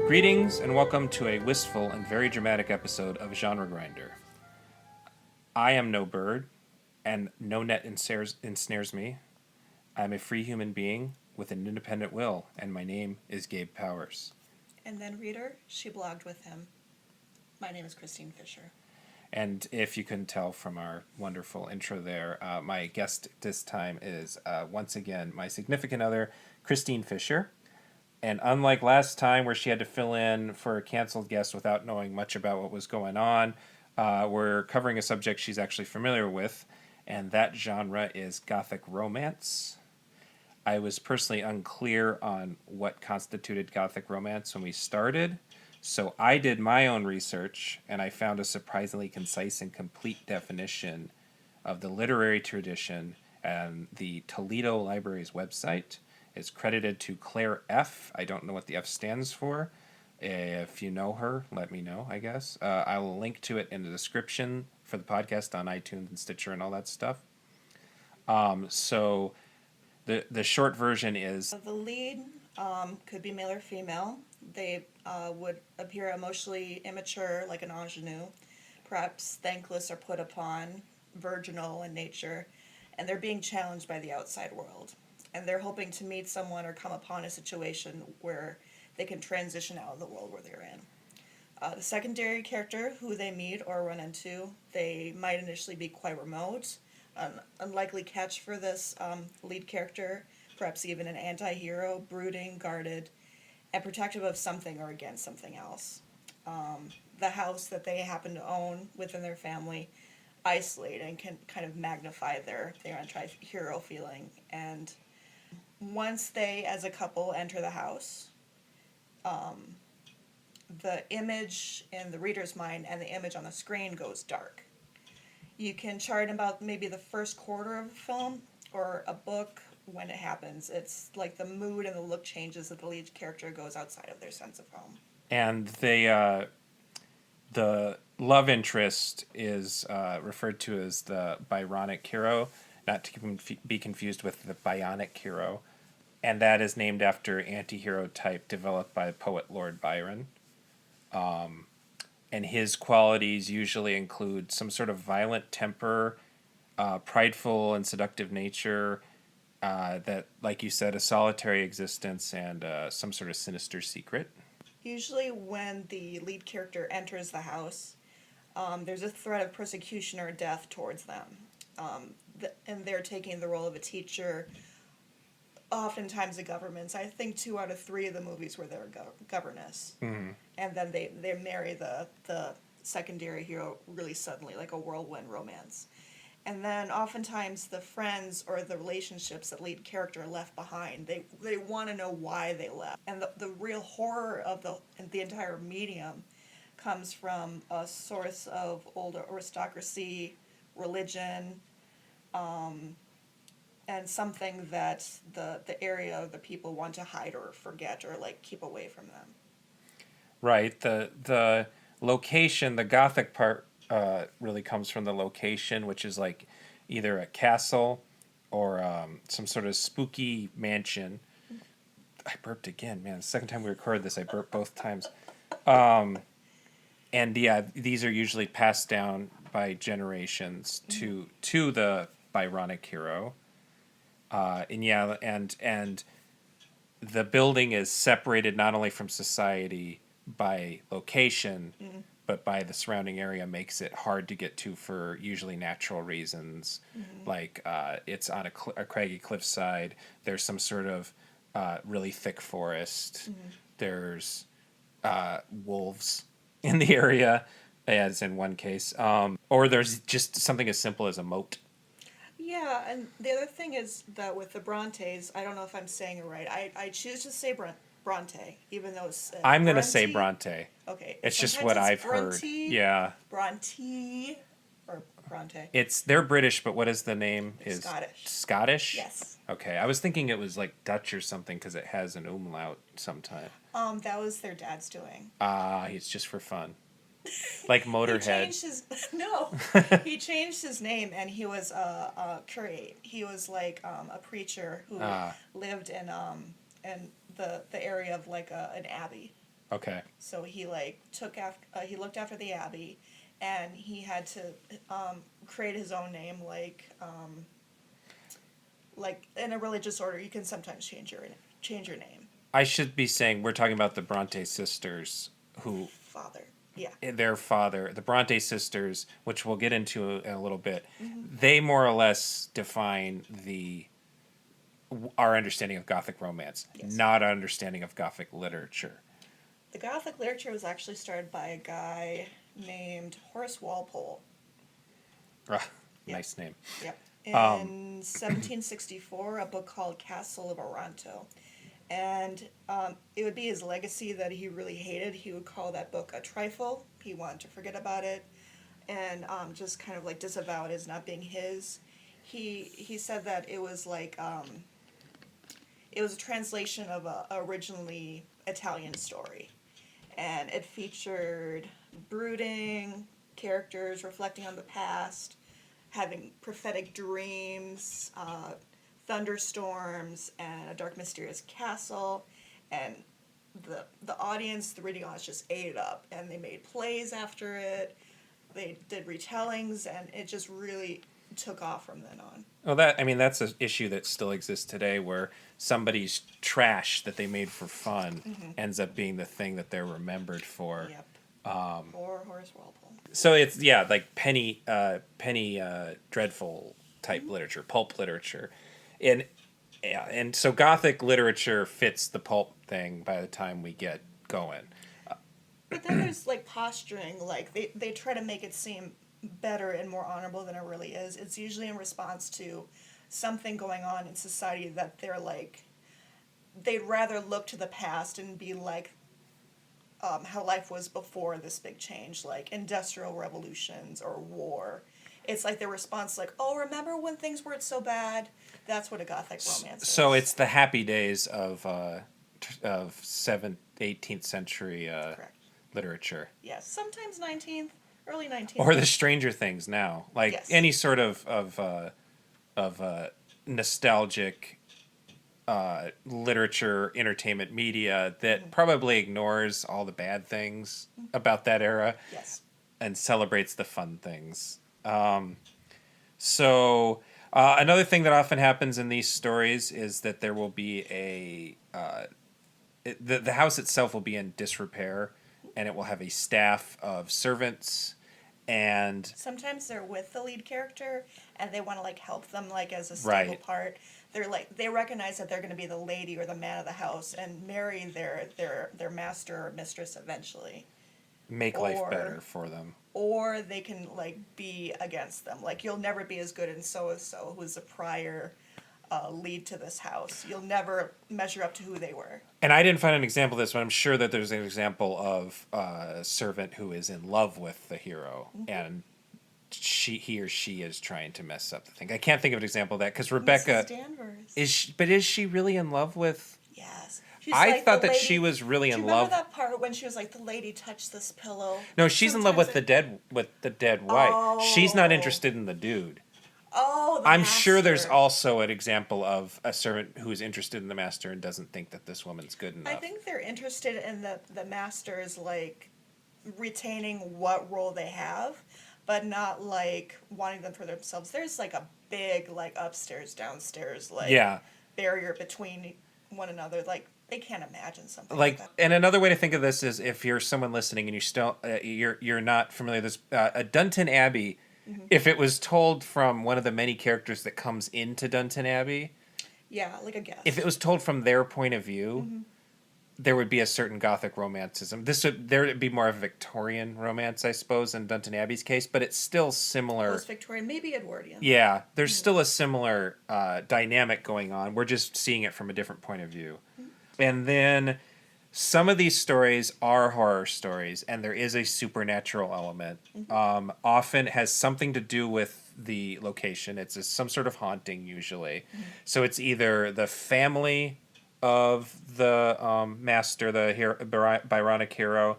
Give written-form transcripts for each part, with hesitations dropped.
Greetings and welcome to a wistful and very dramatic episode of Genre Grinder. I am no bird, and no net ensnares me. I am a free human being with an independent will, and my name is Gabe Powers. And then reader, she blogged with him. My name is Kristine Fisher. And if you couldn't tell from our wonderful intro there, my guest this time is once again my significant other, Kristine Fisher. And unlike last time where she had to fill in for a canceled guest without knowing much about what was going on, we're covering a subject she's actually familiar with, and that genre is Gothic Romance. I was personally unclear on what constituted Gothic Romance when we started, so I did my own research, and I found a surprisingly concise and complete definition of the literary tradition, and the Toledo Library's website is credited to Claire F. I don't know what the F stands for. If you know her, let me know, I guess. I will link to it in the description for the podcast on iTunes and Stitcher and all that stuff. So the short version is... The lead could be male or female. They would appear emotionally immature, like an ingenue, perhaps thankless or put upon, virginal in nature, and they're being challenged by the outside world. And they're hoping to meet someone or come upon a situation where they can transition out of the world where they're in. The secondary character who they meet or run into, they might initially be quite remote, an unlikely catch for this lead character, perhaps even an anti-hero, brooding, guarded, and protective of something or against something else. The house that they happen to own within their family isolate and can kind of magnify their anti-hero feeling. And once they, as a couple, enter the house, the image in the reader's mind and the image on the screen goes dark. You can chart about maybe the first quarter of a film or a book when it happens. It's like the mood and the look changes that the lead character goes outside of their sense of home. And they, the love interest is referred to as the Byronic hero, not to be confused with the Bionic hero. And that is named after anti-hero type developed by poet Lord Byron. And his qualities usually include some sort of violent temper, prideful and seductive nature, that, like you said, a solitary existence, and some sort of sinister secret. Usually when the lead character enters the house, there's a threat of persecution or death towards them. And they're taking the role of a teacher, oftentimes a governess. I think 2 out of 3 of the movies where they're governess. Mm-hmm. And then they marry the secondary hero really suddenly, like a whirlwind romance. And then oftentimes the friends or the relationships that lead character left behind, they want to know why they left. And the real horror of the entire medium comes from a source of old aristocracy, religion, and something that the area of the people want to hide or forget or like keep away from them. Right. The location, the Gothic part, really comes from the location, which is like either a castle or some sort of spooky mansion. I burped again, man. The second time we recorded this, I burped both times. And yeah, these are usually passed down by generations to the Byronic hero. And the building is separated not only from society by location, but by the surrounding area, makes it hard to get to for usually natural reasons. Like it's on a craggy cliffside. There's some sort of really thick forest. There's wolves in the area, as in one case. Or there's just something as simple as a moat. Yeah, and the other thing is that with the Brontes, I don't know if I'm saying it right. I choose to say Bronte, even though it's... I'm going to say Bronte. Okay. It's just what I've heard. Yeah. Bronte, or Bronte. They're British, but what is the name? Is Scottish. Scottish? Yes. Okay, I was thinking it was like Dutch or something because it has an umlaut sometime. That was their dad's doing. It's just for fun. Like Motorhead. He changed his name, and he was a curate. He was like a preacher who lived in the area of like an abbey. Okay. So he like he looked after the abbey, and he had to create his own name. Like in a religious order, you can sometimes change your name. I should be saying we're talking about the Bronte sisters, who Father, yeah. their father, the Bronte sisters, which we'll get into in a little bit. Mm-hmm. They more or less define our understanding of Gothic romance, Yes. not our understanding of Gothic literature. The Gothic literature was actually started by a guy named Horace Walpole. Ah, Yeah. nice name. Yep. In 1764, a book called Castle of Otranto. And it would be his legacy that he really hated. He would call that book a trifle. He wanted to forget about it and just kind of like disavow it as not being his. He said that it was like it was a translation of a originally Italian story, and it featured brooding characters reflecting on the past, having prophetic dreams, thunderstorms, and a dark, mysterious castle. And the audience, the reading audience, just ate it up, and they made plays after it. They did retellings, and it just really took off from then on. Well, that's an issue that still exists today, where somebody's trash that they made for fun ends up being the thing that they're remembered for. Yep. Or Horace Walpole. So it's like penny dreadful type literature, pulp literature, and so Gothic literature fits the pulp thing by the time we get going. But then there's like posturing, like they try to make it seem better and more honorable than it really is. It's usually in response to something going on in society that they're like, they'd rather look to the past and be like how life was before this big change, like industrial revolutions or war. It's like their response, like, oh, remember when things weren't so bad? That's what a Gothic romance is. So it's the happy days of 18th century Correct. literature. Yes, sometimes 19th, early 19th. Or the Stranger Things now, like Yes. any sort of nostalgic literature, entertainment media that probably ignores all the bad things about that era Yes. and celebrates the fun things. So another thing that often happens in these stories is that there will be the house itself will be in disrepair, and it will have a staff of servants. And Sometimes they're with the lead character, and they want to like help them like as a stable Right. part. They're like they recognize that they're going to be the lady or the man of the house and marry their master or mistress eventually, make life Or- better for them. or they can like be against them. Like you'll never be as good as so who's the prior lead to this house. You'll never measure up to who they were. And I didn't find an example of this, but I'm sure that there's an example of a servant who is in love with the hero, and he or she is trying to mess up the thing. I can't think of an example of that because Rebecca Mrs. Danvers. is she really in love with? Yes. She's I like thought the that lady- she was really Do you in remember love. that part when she was like, the lady touched this pillow? No, she's in love with Sometimes the dead wife. She's not Oh. interested in the dude. Oh, the I'm sure there's master. also an example of a servant who is interested in the master and doesn't think that this woman's good enough. I think they're interested in the masters, like, retaining what role they have, but not, like, wanting them for themselves. There's, like, a big, like, upstairs, downstairs, like, Yeah. barrier between one another. Like, they can't imagine something Like, that. and another way to think of this is if you're someone listening and you still you're not familiar with this, a Downton Abbey. If it was told from one of the many characters that comes into Downton Abbey, Yeah, like a guess. if it was told from their point of view, there would be a certain Gothic romanticism. There would be more of a Victorian romance, I suppose, in Downton Abbey's case, but it's still similar. Post-Victorian, maybe Edwardian. Yeah, there's still a similar dynamic going on. We're just seeing it from a different point of view. And then some of these stories are horror stories, and there is a supernatural element. Often has something to do with the location. It's some sort of haunting, usually. So it's either the family of the master, the Byronic hero.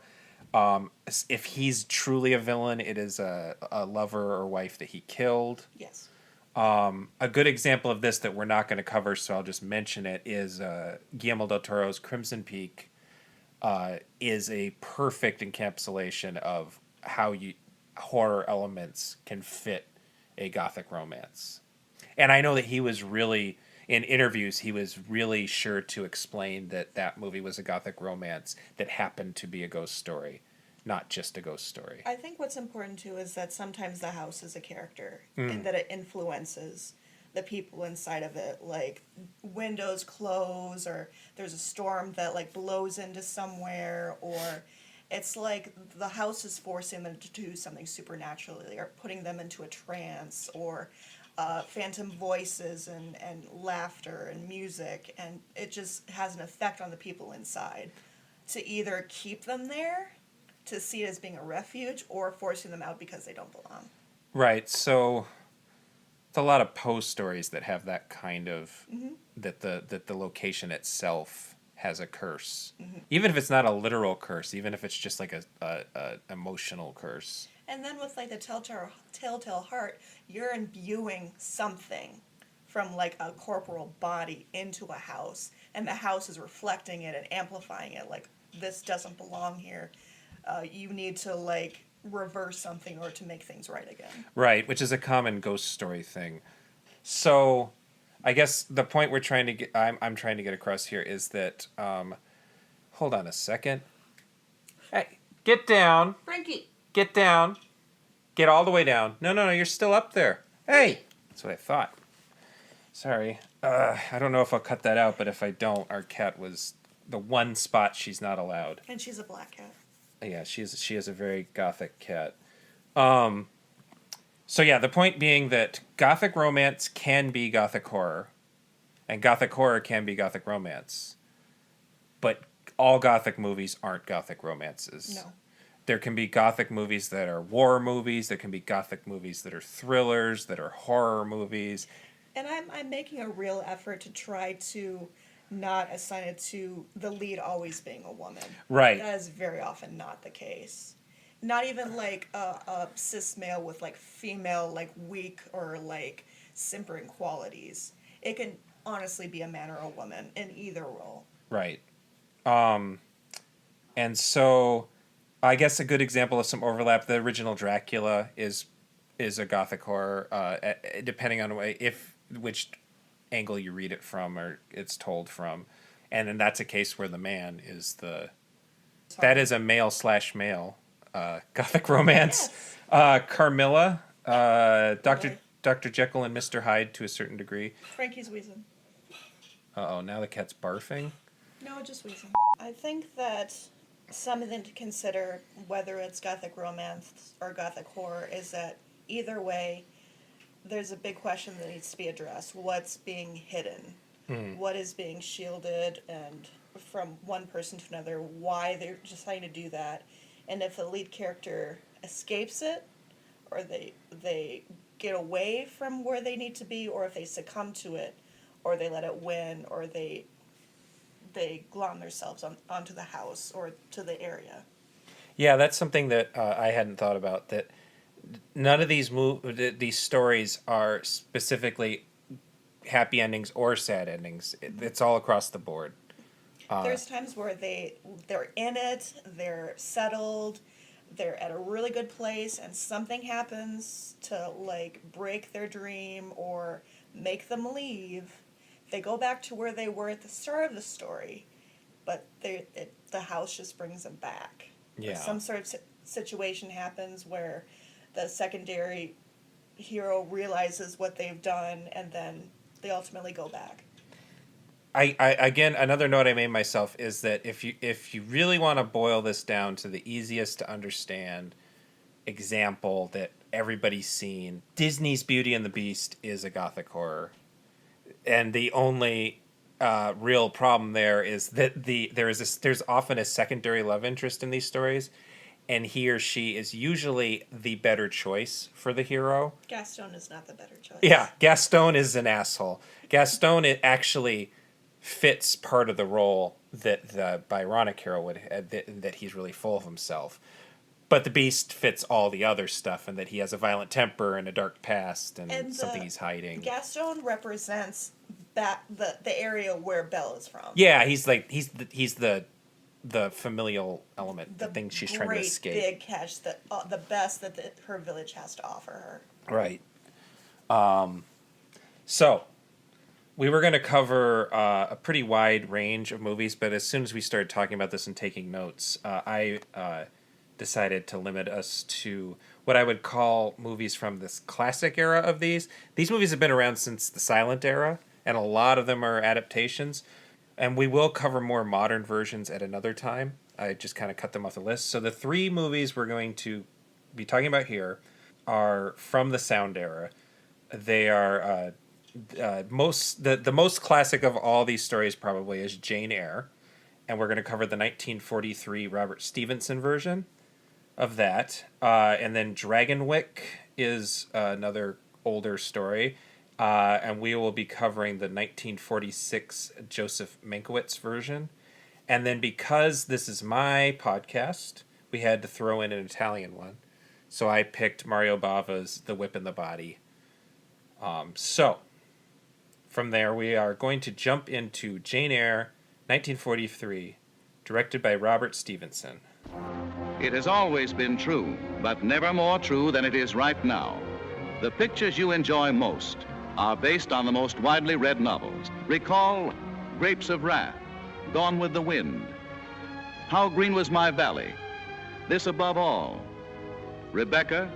If he's truly a villain, it is a lover or wife that he killed. Yes. A good example of this that we're not going to cover, so I'll just mention it, is Guillermo del Toro's Crimson Peak. is a perfect encapsulation of how horror elements can fit a Gothic romance. And I know that he was really, in interviews, he was really sure to explain that that movie was a Gothic romance that happened to be a ghost story, not just a ghost story. I think what's important too is that sometimes the house is a character and that it influences the people inside of it. Like windows close, or there's a storm that like blows into somewhere, or it's like the house is forcing them to do something supernaturally or putting them into a trance, or phantom voices and laughter and music, and it just has an effect on the people inside to either keep them there, to see it as being a refuge, or forcing them out because they don't belong. Right. So it's a lot of Poe stories that have that kind of that the location itself has a curse, even if it's not a literal curse, even if it's just like a emotional curse. And then with like the telltale heart, you're imbuing something from like a corporal body into a house, and the house is reflecting it and amplifying it. Like, this doesn't belong here. You need to like reverse something or to make things right again. Right, which is a common ghost story thing. So, I guess the point we're trying to get, I'm trying to get across here is that, hold on a second. Hey, get down. Frankie! Get down. Get all the way down. No, you're still up there. Hey! That's what I thought. Sorry. I don't know if I'll cut that out, but if I don't, our cat was the one spot she's not allowed. And she's a black cat. Yeah, she is a very Gothic cat. So yeah, the point being that Gothic romance can be Gothic horror, and Gothic horror can be Gothic romance. But all Gothic movies aren't Gothic romances. No. There can be Gothic movies that are war movies. There can be Gothic movies that are thrillers, that are horror movies. And I'm making a real effort to try to not assign it to the lead always being a woman. Right. That is very often not the case. Not even like a cis male with like female like weak or like simpering qualities. It can honestly be a man or a woman in either role. Right. And so I guess a good example of some overlap, the original Dracula is a Gothic horror, depending on which angle you read it from or it's told from. And then that's a case where the man is that is a male/male Gothic romance. Yes. Carmilla, Dr. Jekyll and Mr. Hyde to a certain degree. Frankie's wheezing. Uh-oh, now the cat's barfing. No, just wheezing. I think that something to consider, whether it's Gothic romance or Gothic horror, is that either way, there's a big question that needs to be addressed. What's being hidden? What is being shielded, and from one person to another, why they're deciding to do that, and if the lead character escapes it, or they get away from where they need to be, or if they succumb to it, or they let it win, or they glom themselves onto the house or to the area. Yeah, that's something that I hadn't thought about, that none of these stories are specifically happy endings or sad endings. It's all across the board. There's times where they're in it, they're settled, they're at a really good place, and something happens to like break their dream or make them leave. They go back to where they were at the start of the story, but the house just brings them back. Yeah. Some sort of situation happens where the secondary hero realizes what they've done, and then they ultimately go back. I again, another note I made myself is that if you really want to boil this down to the easiest to understand example that everybody's seen, Disney's Beauty and the Beast is a Gothic horror. And the only real problem there is that there's often a secondary love interest in these stories, and he or she is usually the better choice for the hero. Gaston is not the better choice. Yeah, Gaston is an asshole. Gaston, it actually fits part of the role that the Byronic hero would have, that he's really full of himself. But the Beast fits all the other stuff, and that he has a violent temper and a dark past and something he's hiding. Gaston represents the area where Belle is from. Yeah, he's the the familial element, the thing she's trying to escape. Great big catch, that the best that her village has to offer her. Right. So, we were going to cover a pretty wide range of movies, but as soon as we started talking about this and taking notes, I decided to limit us to what I would call movies from this classic era of these. These movies have been around since the silent era, and a lot of them are adaptations. And we will cover more modern versions at another time. I just kind of cut them off the list. So the 3 movies we're going to be talking about here are from the sound era. They are the most classic of all these stories probably is Jane Eyre, and we're going to cover the 1943 Robert Stevenson version of that, and then Dragonwyck is another older story, and we will be covering the 1946 Joseph Mankiewicz version, and then because this is my podcast, we had to throw in an Italian one, so I picked Mario Bava's The Whip and the Body. So, from there, we are going to jump into Jane Eyre, 1943, directed by Robert Stevenson. It has always been true, but never more true than it is right now. The pictures you enjoy most are based on the most widely read novels. Recall Grapes of Wrath, Gone with the Wind, How Green Was My Valley, This Above All, Rebecca.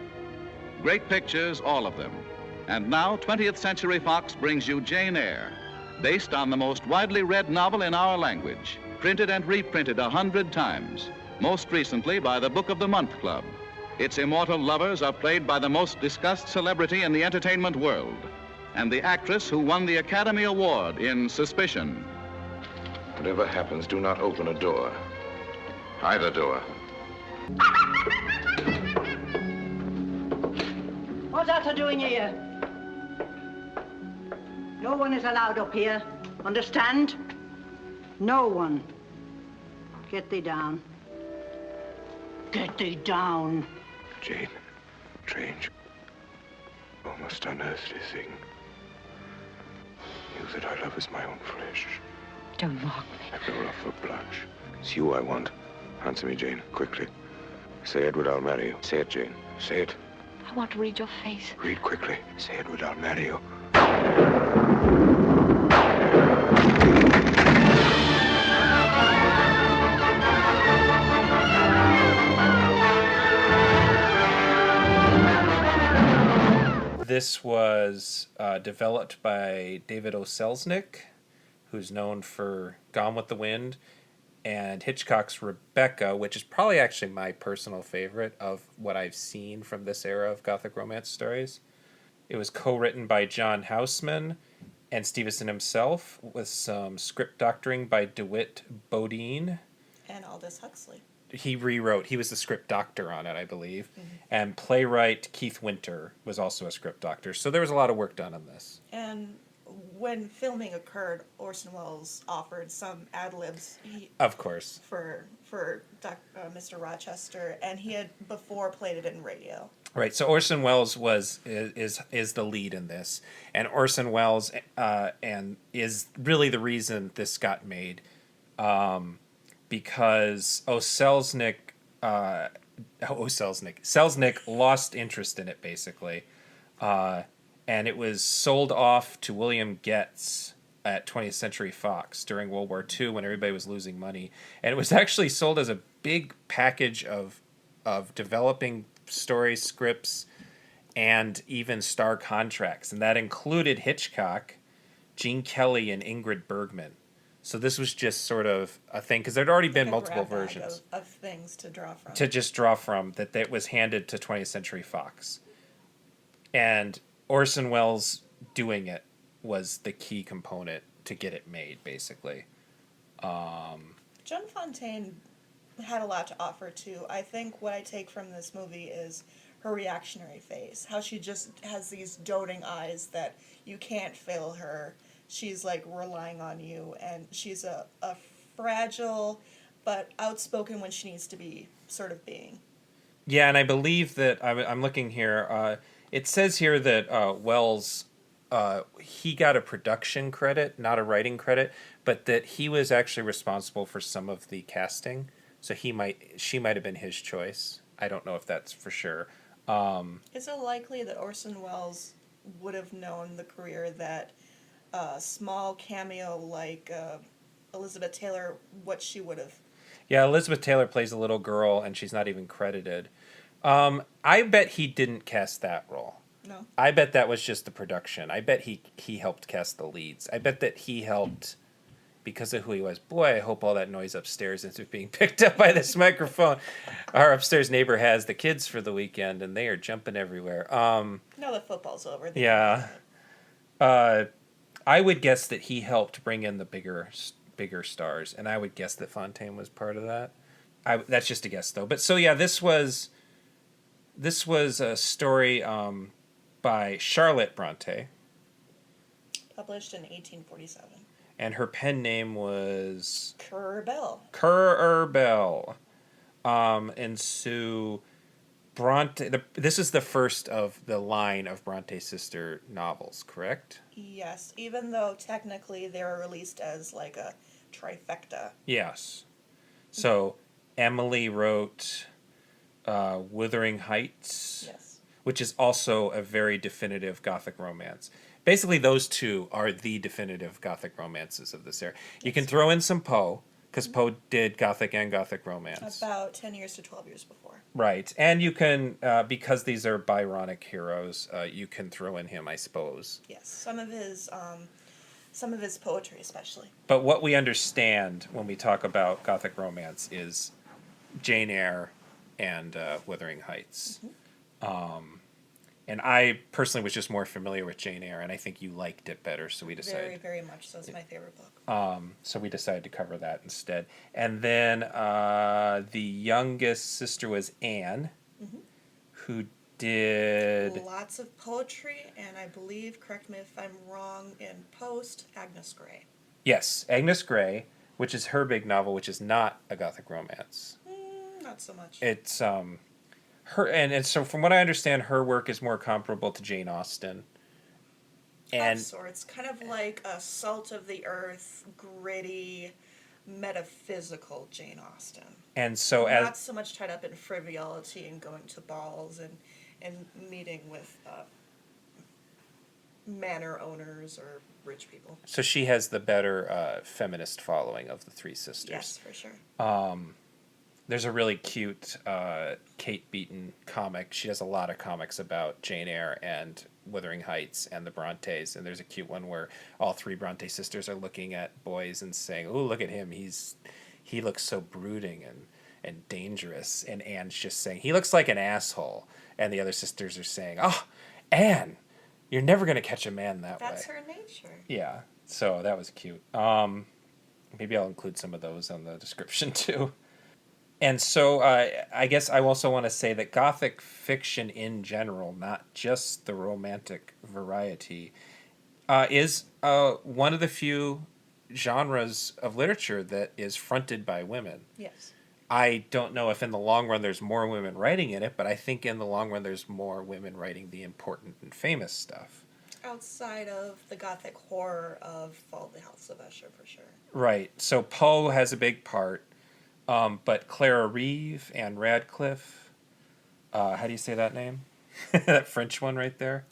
Great pictures, all of them. And now 20th Century Fox brings you Jane Eyre, based on the most widely read novel in our language, printed and reprinted 100 times, most recently by the Book of the Month Club. Its immortal lovers are played by the most discussed celebrity in the entertainment world, and the actress who won the Academy Award in Suspicion. Whatever happens, do not open a door. Either door. What's that doing here? No one is allowed up here. Understand? No one. Get thee down. Get thee down. Jane, strange, almost unearthly thing. You that I love as my own flesh. Don't mock me. I blow off a blush. It's you I want. Answer me, Jane, quickly. Say, Edward, I'll marry you. Say it, Jane. Say it. I want to read your face. Read quickly. Say, Edward, I'll marry you. This was developed by David O. Selznick, who's known for Gone with the Wind, and Hitchcock's Rebecca, which is probably actually my personal favorite of what I've seen from this era of Gothic romance stories. It was co-written by John Houseman and Stevenson himself, with some script doctoring by DeWitt Bodine. And Aldous Huxley. He was the script doctor on it, I believe. Mm-hmm. And playwright Keith Winter was also a script doctor. So there was a lot of work done on this. And when filming occurred, Orson Welles offered some ad-libs. Of course. For Mr. Rochester, and he had before played it in radio. Right, so Orson Welles is the lead in this, and Orson Welles and is really the reason this got made, because Selznick lost interest in it basically, and it was sold off to William Getz at 20th Century Fox during World War II when everybody was losing money, and it was actually sold as a big package of developing stories, scripts, and even star contracts. And that included Hitchcock, Gene Kelly, and Ingrid Bergman. So this was just sort of a thing, because there'd already been multiple versions. Of things to draw from. To just draw from, that was handed to 20th Century Fox. And Orson Welles doing it was the key component to get it made, basically. Joan Fontaine had a lot to offer too. I think what I take from this movie is her reactionary face. How she just has these doting eyes that you can't fail her. She's like relying on you, and she's a fragile but outspoken when she needs to be sort of being. Yeah, and I believe that I'm looking here. It says here that Welles he got a production credit, not a writing credit, but that he was actually responsible for some of the casting. So she might have been his choice. I don't know if that's for sure. Is it likely that Orson Welles would have known the career that a small cameo like Elizabeth Taylor, what she would have? Yeah, Elizabeth Taylor plays a little girl, and she's not even credited. I bet he didn't cast that role. No. I bet that was just the production. I bet he helped cast the leads. I bet that he helped because of who he was. Boy, I hope all that noise upstairs isn't being picked up by this microphone. Our upstairs neighbor has the kids for the weekend, and they are jumping everywhere. No, the football's over. Yeah. I would guess that he helped bring in the bigger stars, and I would guess that Fontaine was part of that. That's just a guess, though. But so yeah, this was a story by Charlotte Bronte, Published in 1847. and her pen name was Currer Bell. Currer Bell. And so Bronte. This is the first of the line of Bronte sister novels, correct? Yes, even though technically they were released as like a trifecta. Yes. So Emily wrote Wuthering Heights, Yes. which is also a very definitive Gothic romance. Basically, those two are the definitive Gothic romances of this era. You can throw in some Poe, because Poe did Gothic and Gothic romance. About 10 years to 12 years before. Right. And you can, because these are Byronic heroes, you can throw in him, I suppose. Yes, some of his poetry especially. But what we understand when we talk about Gothic romance is Jane Eyre and Wuthering Heights. And I personally was just more familiar with Jane Eyre, and I think you liked it better, so we decided. Very, very much so. It's my favorite book. So we decided to cover that instead. And then the youngest sister was Anne, who did Lots of poetry, and I believe, correct me if I'm wrong, in post, Agnes Grey. Yes, Agnes Grey, which is her big novel, which is not a Gothic romance. Not so much. It's her, and so from what I understand, her work is more comparable to Jane Austen. And Of sorts, kind of like a salt of the earth, gritty, metaphysical Jane Austen. and so Not so much tied up in frivolity and going to balls and meeting with manor owners or rich people. so she has the better feminist following of the three sisters. Yes, for sure. There's a really cute Kate Beaton comic. She does a lot of comics about Jane Eyre and Wuthering Heights and the Brontes, and there's a cute one where all three Bronte sisters are looking at boys and saying, "Oh, look at him! He looks so brooding and dangerous." And Anne's just saying, "He looks like an asshole." And the other sisters are saying, "Oh, Anne, you're never gonna catch a man that way." That's her nature. Yeah, so that was cute. Maybe I'll include some of those on the description too. And so I guess I also want to say that Gothic fiction in general, not just the romantic variety, is one of the few genres of literature that is fronted by women. Yes. I don't know if in the long run there's more women writing in it, but I think in the long run there's more women writing the important and famous stuff. Outside of the Gothic horror of Fall of the House of Usher, for sure. Right. So Poe has a big part. But Clara Reeve, Anne Radcliffe, how do you say that name? That French one right there.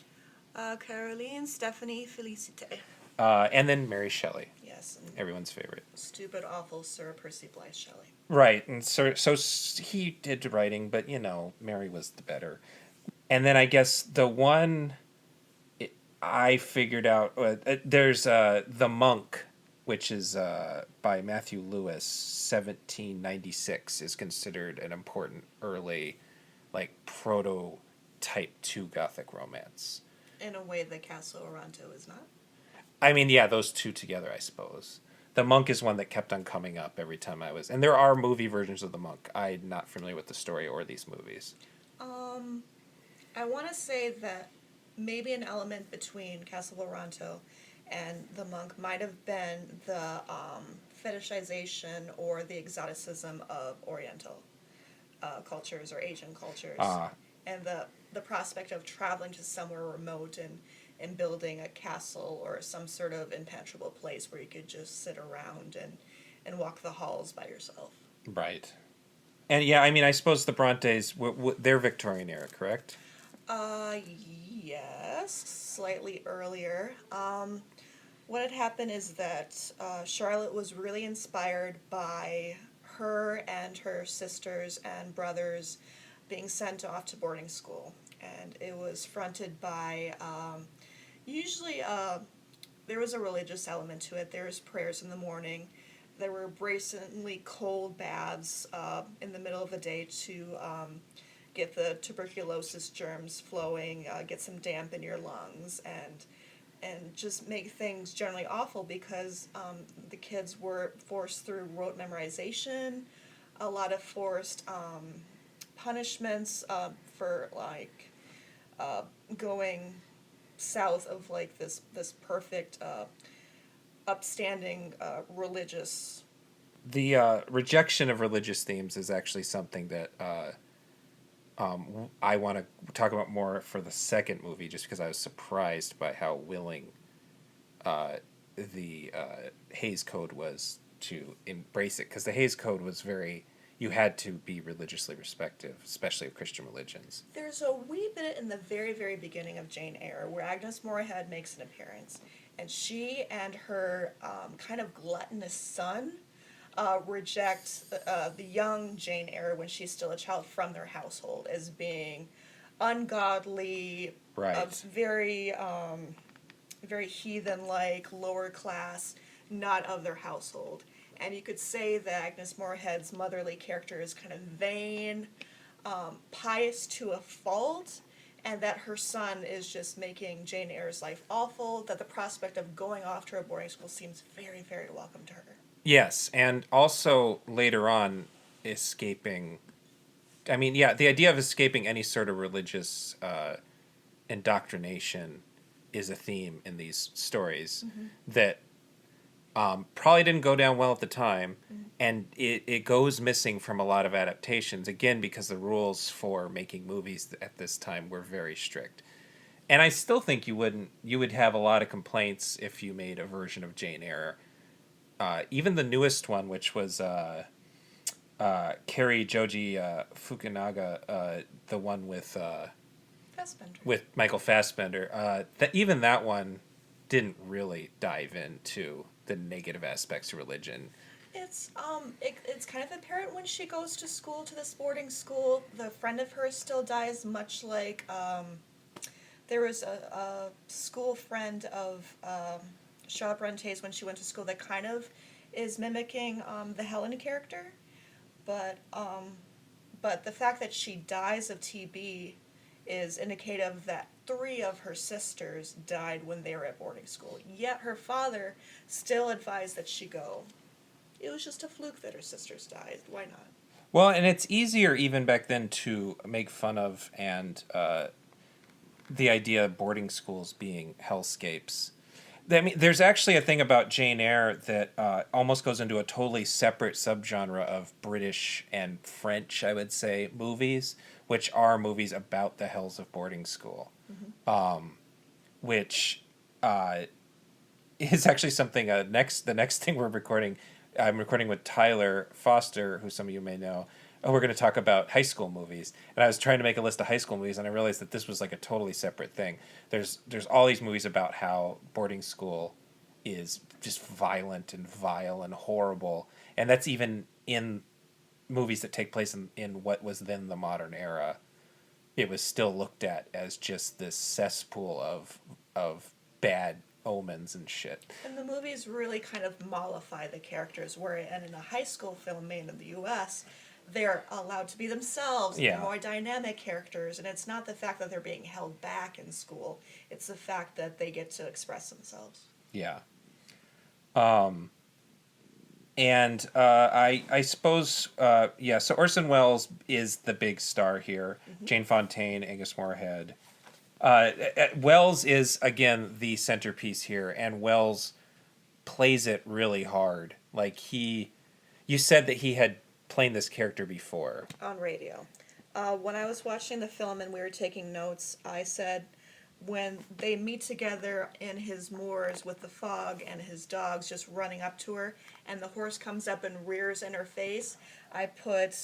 Caroline Stephanie Felicite. And then Mary Shelley, Yes. And everyone's favorite. stupid, awful Sir Percy Blythe Shelley. Right, and so he did writing, but Mary was the better. And then I guess the one I figured out, there's The Monk, which is by Matthew Lewis, 1796, is considered an important early, prototype 2 Gothic romance. In a way that Castle Otranto is not. I mean, yeah, those two together, I suppose. The Monk is one that kept on coming up every time I was... And there are movie versions of The Monk. I'm not familiar with the story or these movies. I want to say that maybe an element between Castle Otranto and The Monk might have been the fetishization or the exoticism of Oriental cultures or Asian cultures. And the prospect of traveling to somewhere remote and building a castle or some sort of impenetrable place where you could just sit around and walk the halls by yourself. Right. And yeah, I mean, I suppose the Brontes, they're Victorian era, correct? Yes, slightly earlier. What had happened is that Charlotte was really inspired by her and her sisters and brothers being sent off to boarding school. And it was fronted by, usually there was a religious element to it. There was prayers in the morning. There were brazenly cold baths in the middle of the day to get the tuberculosis germs flowing, get some damp in your lungs, and just make things generally awful because the kids were forced through rote memorization, a lot of forced punishments for like going south of like this perfect upstanding religious. The rejection of religious themes is actually something that I want to talk about more for the second movie, just because I was surprised by how willing the Hays Code was to embrace it. Because the Hays Code was you had to be religiously respective, especially of Christian religions. There's a wee bit in the very, very beginning of Jane Eyre where Agnes Moorehead makes an appearance, and she and her kind of gluttonous son reject the young Jane Eyre when she's still a child from their household as being ungodly, Right. Very, very heathen-like, lower class, not of their household. And you could say that Agnes Moorehead's motherly character is kind of vain, pious to a fault, and that her son is just making Jane Eyre's life awful, that the prospect of going off to a boarding school seems very, very welcome to her. Yes, and also later on, escaping. I mean, yeah, the idea of escaping any sort of religious indoctrination is a theme in these stories that probably didn't go down well at the time, and it goes missing from a lot of adaptations, again, because the rules for making movies at this time were very strict. And I still think you would have a lot of complaints if you made a version of Jane Eyre. Even the newest one, which was Kari Joji Fukunaga, the one with Michael Fassbender, even that one didn't really dive into the negative aspects of religion. It's kind of apparent when she goes to school, to this boarding school. The friend of hers still dies, much like there was a school friend of Charlotte Bronte's when she went to school that kind of is mimicking the Helen character, but the fact that she dies of TB is indicative that 3 of her sisters died when they were at boarding school, yet her father still advised that she go. It was just a fluke that her sisters died. Why not? Well, and it's easier even back then to make fun of and the idea of boarding schools being hellscapes. I mean, there's actually a thing about Jane Eyre that almost goes into a totally separate subgenre of British and French, I would say, movies, which are movies about the hells of boarding school, which is actually something. The next thing we're recording, I'm recording with Tyler Foster, who some of you may know. We're going to talk about high school movies, and I was trying to make a list of high school movies, and I realized that this was like a totally separate thing. There's all these movies about how boarding school is just violent and vile and horrible, and that's even in movies that take place in what was then the modern era. It was still looked at as just this cesspool of bad omens and shit. And the movies really kind of mollify the characters, and in a high school film made in the U.S., they're allowed to be themselves. Yeah. They're more dynamic characters, and it's not the fact that they're being held back in school. It's the fact that they get to express themselves. Yeah. And I suppose, so Orson Welles is the big star here. Jane Fontaine, Angus Moorhead. Welles is, again, the centerpiece here, and Welles plays it really hard. Like, you said that he had played this character before. On radio. When I was watching the film and we were taking notes, I said, when they meet together in his moors with the fog and his dogs just running up to her, and the horse comes up and rears in her face, I put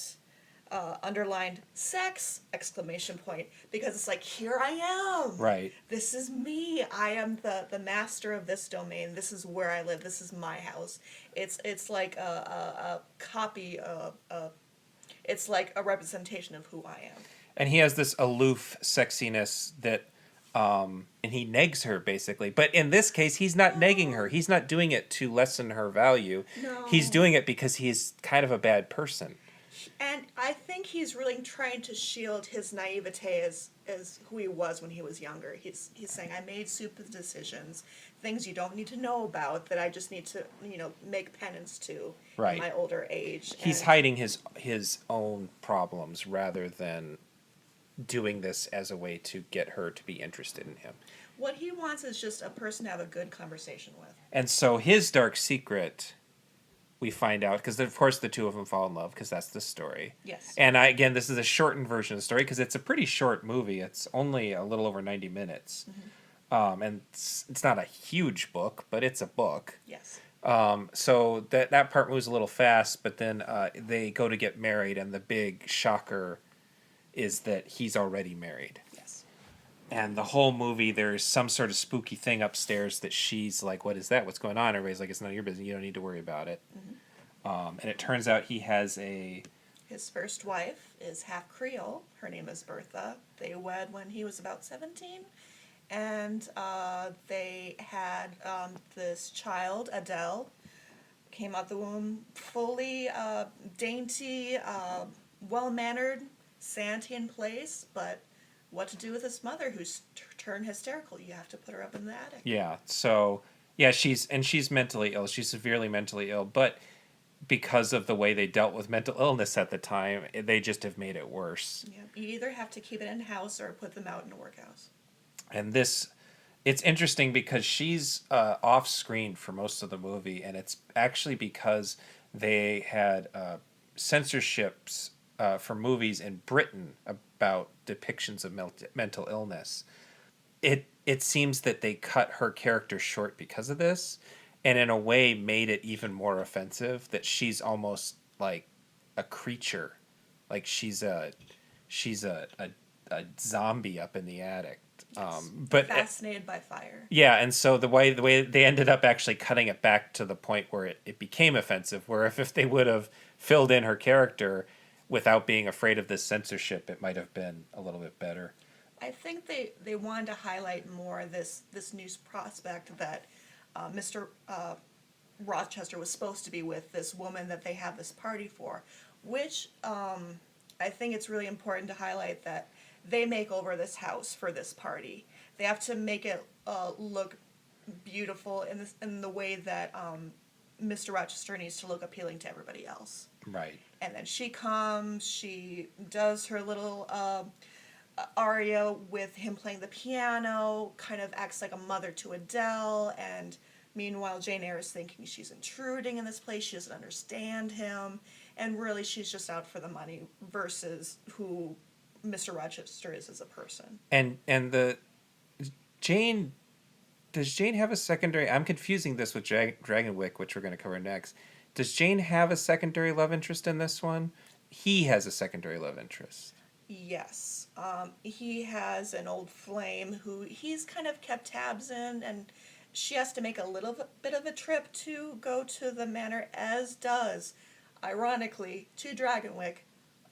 underlined sex exclamation point, because it's like, here I am. Right. This is me. I am the master of this domain. This is where I live. This is my house. It's like a copy of it's like a representation of who I am. And he has this aloof sexiness that and he negs her basically. But in this case, he's not negging her. He's not doing it to lessen her value. No. He's doing it because he's kind of a bad person. And I think he's really trying to shield his naivete as who he was when he was younger. He's saying, I made stupid decisions, things you don't need to know about that I just need to, make penance to Right. in my older age. He's And hiding his own problems rather than doing this as a way to get her to be interested in him. what he wants is just a person to have a good conversation with. And so his dark secret, we find out, because of course the two of them fall in love, because that's the story. Yes. And again, this is a shortened version of the story, because it's a pretty short movie. It's only a little over 90 minutes. Mm-hmm. And it's not a huge book, but it's a book. Yes. So that part moves a little fast, but then they go to get married, and the big shocker is that he's already married. Yes. And the whole movie, there's some sort of spooky thing upstairs that she's like, what is that? What's going on? Everybody's like, it's none of your business. You don't need to worry about it. Mm-hmm. And it turns out he has His first wife is half Creole. Her name is Bertha. They wed when he was about 17. And they had this child, Adele, came out the womb fully dainty, well-mannered, sanity in place, but what to do with his mother who's turned hysterical? You have to put her up in the attic. Yeah. So, yeah, she's mentally ill. She's severely mentally ill, but because of the way they dealt with mental illness at the time, they just have made it worse. Yeah. You either have to keep it in-house or put them out in a workhouse. And it's interesting because she's off screen for most of the movie, and it's actually because they had censorships for movies in Britain about depictions of mental illness. It seems that they cut her character short because of this, and in a way made it even more offensive that she's almost like a creature, like she's a zombie up in the attic. But Fascinated by fire. yeah, and so the way they ended up actually cutting it back to the point where it became offensive, where if they would have filled in her character without being afraid of this censorship, it might have been a little bit better. I think they wanted to highlight more this new prospect that Mr. Rochester was supposed to be with this woman that they have this party for, which I think it's really important to highlight that they make over this house for this party. They have to make it look beautiful in the way that Mr. Rochester needs to look appealing to everybody else. Right. And then she comes, she does her little aria with him playing the piano, kind of acts like a mother to Adele, and meanwhile Jane Eyre is thinking she's intruding in this place, she doesn't understand him, and really she's just out for the money versus who Mr. Rochester is as a person. And does Jane have a secondary? I'm confusing this with Dragonwyck, which we're going to cover next. Does Jane have a secondary love interest in this one? He has a secondary love interest. Yes. He has an old flame who he's kind of kept tabs in, and she has to make a little bit of a trip to go to the manor, as does, ironically, to Dragonwyck,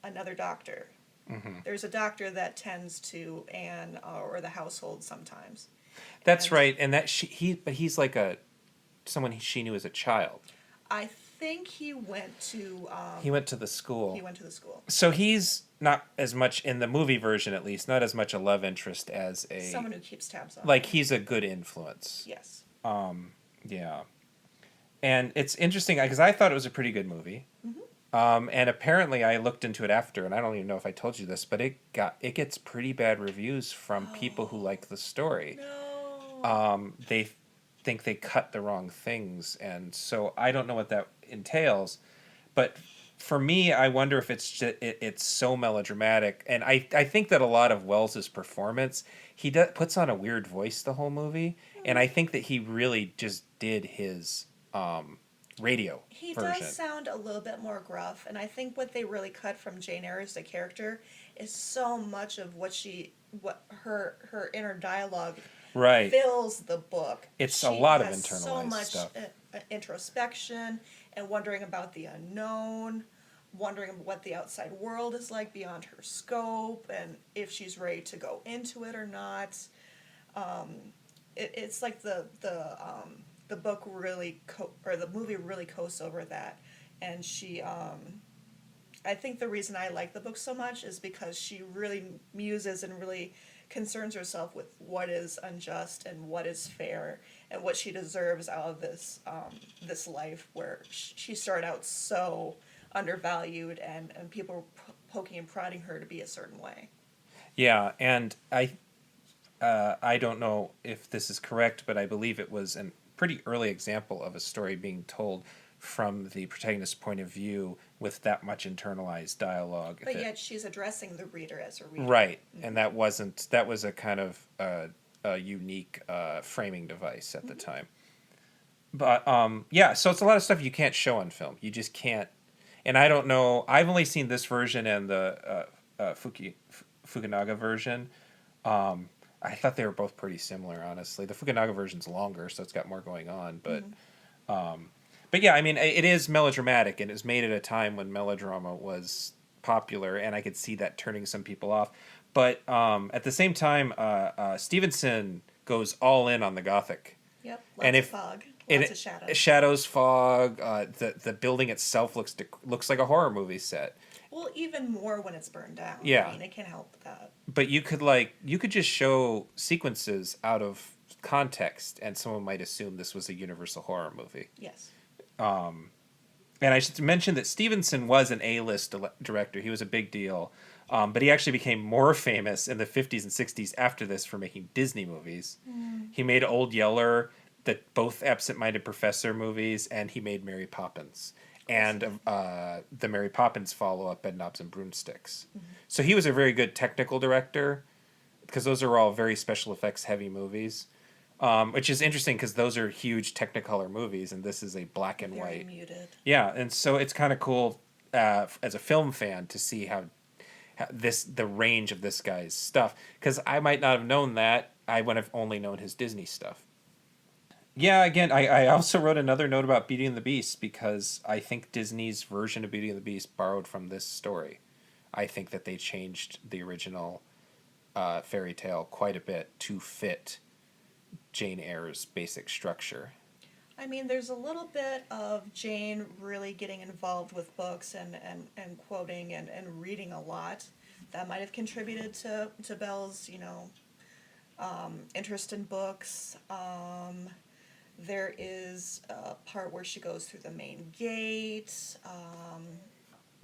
another doctor. Mm-hmm. There's a doctor that tends to Anne or the household sometimes. That's right, and that but he's like someone she knew as a child. I think he went to. He went to the school. He went to the school. So he's not as much in the movie version, at least, not as much a love interest as someone who keeps tabs on. Like he's a good influence. Yes. Yeah, and it's interesting because I thought it was a pretty good movie. Mm-hmm. And apparently I looked into it after, and I don't even know if I told you this, but it gets pretty bad reviews from people who like the story. No. They think they cut the wrong things, and so I don't know what that entails. But for me, I wonder if it's just, it's so melodramatic, and I think that a lot of Wells's performance, puts on a weird voice the whole movie, and I think that he really just did his radio He version. does sound a little bit more gruff, and I think what they really cut from Jane Eyre as a character is so much of what her inner dialogue Right. fills the book. It's She a lot of has internalized so much stuff. Introspection and wondering about the unknown, wondering what the outside world is like beyond her scope, and if she's ready to go into it or not. It's like the book really or the movie really coasts over that, and she I think the reason I like the book so much is because she really muses and really concerns herself with what is unjust and what is fair and what she deserves out of this life where she started out so undervalued and people were poking and prodding her to be a certain way. Yeah, and I don't know if this is correct, but I believe it was a pretty early example of a story being told from the protagonist's point of view with that much internalized dialogue. But yet she's addressing the reader as a reader. Right, and that was a kind of a unique framing device at the time. But yeah, so it's a lot of stuff you can't show on film. You just can't. And I don't know. I've only seen this version and the Fukunaga version. I thought they were both pretty similar, honestly. The Fukunaga version's longer, so it's got more going on. But yeah, I mean, it is melodramatic, and it was made at a time when melodrama was popular, and I could see that turning some people off. But at the same time, Stevenson goes all in on the Gothic. Yep, And lots of fog, lots of shadows. Shadows, fog. The building itself looks like a horror movie set. Well, even more when it's burned down. Yeah. I mean, it can't help that. But you could just show sequences out of context, and someone might assume this was a Universal horror movie. Yes. And I should mention that Stevenson was an A-list director. He was a big deal. But he actually became more famous in the 50s and 60s after this for making Disney movies. He made Old Yeller, both Absent-Minded Professor movies, and he made Mary Poppins. And the Mary Poppins follow-up, Bedknobs and Broomsticks. So he was a very good technical director, because those are all very special effects heavy movies. Which is interesting because those are huge Technicolor movies, and this is a black and Very white. muted. Yeah, and so it's kind of cool as a film fan to see how the range of this guy's stuff. Because I might not have known that. I would have only known his Disney stuff. Yeah, again, I also wrote another note about Beauty and the Beast because I think Disney's version of Beauty and the Beast borrowed from this story. I think that they changed the original fairy tale quite a bit to fit Jane Eyre's basic structure. I mean, there's a little bit of Jane really getting involved with books and quoting and reading a lot. That might have contributed to Belle's, interest in books. There is a part where she goes through the main gate.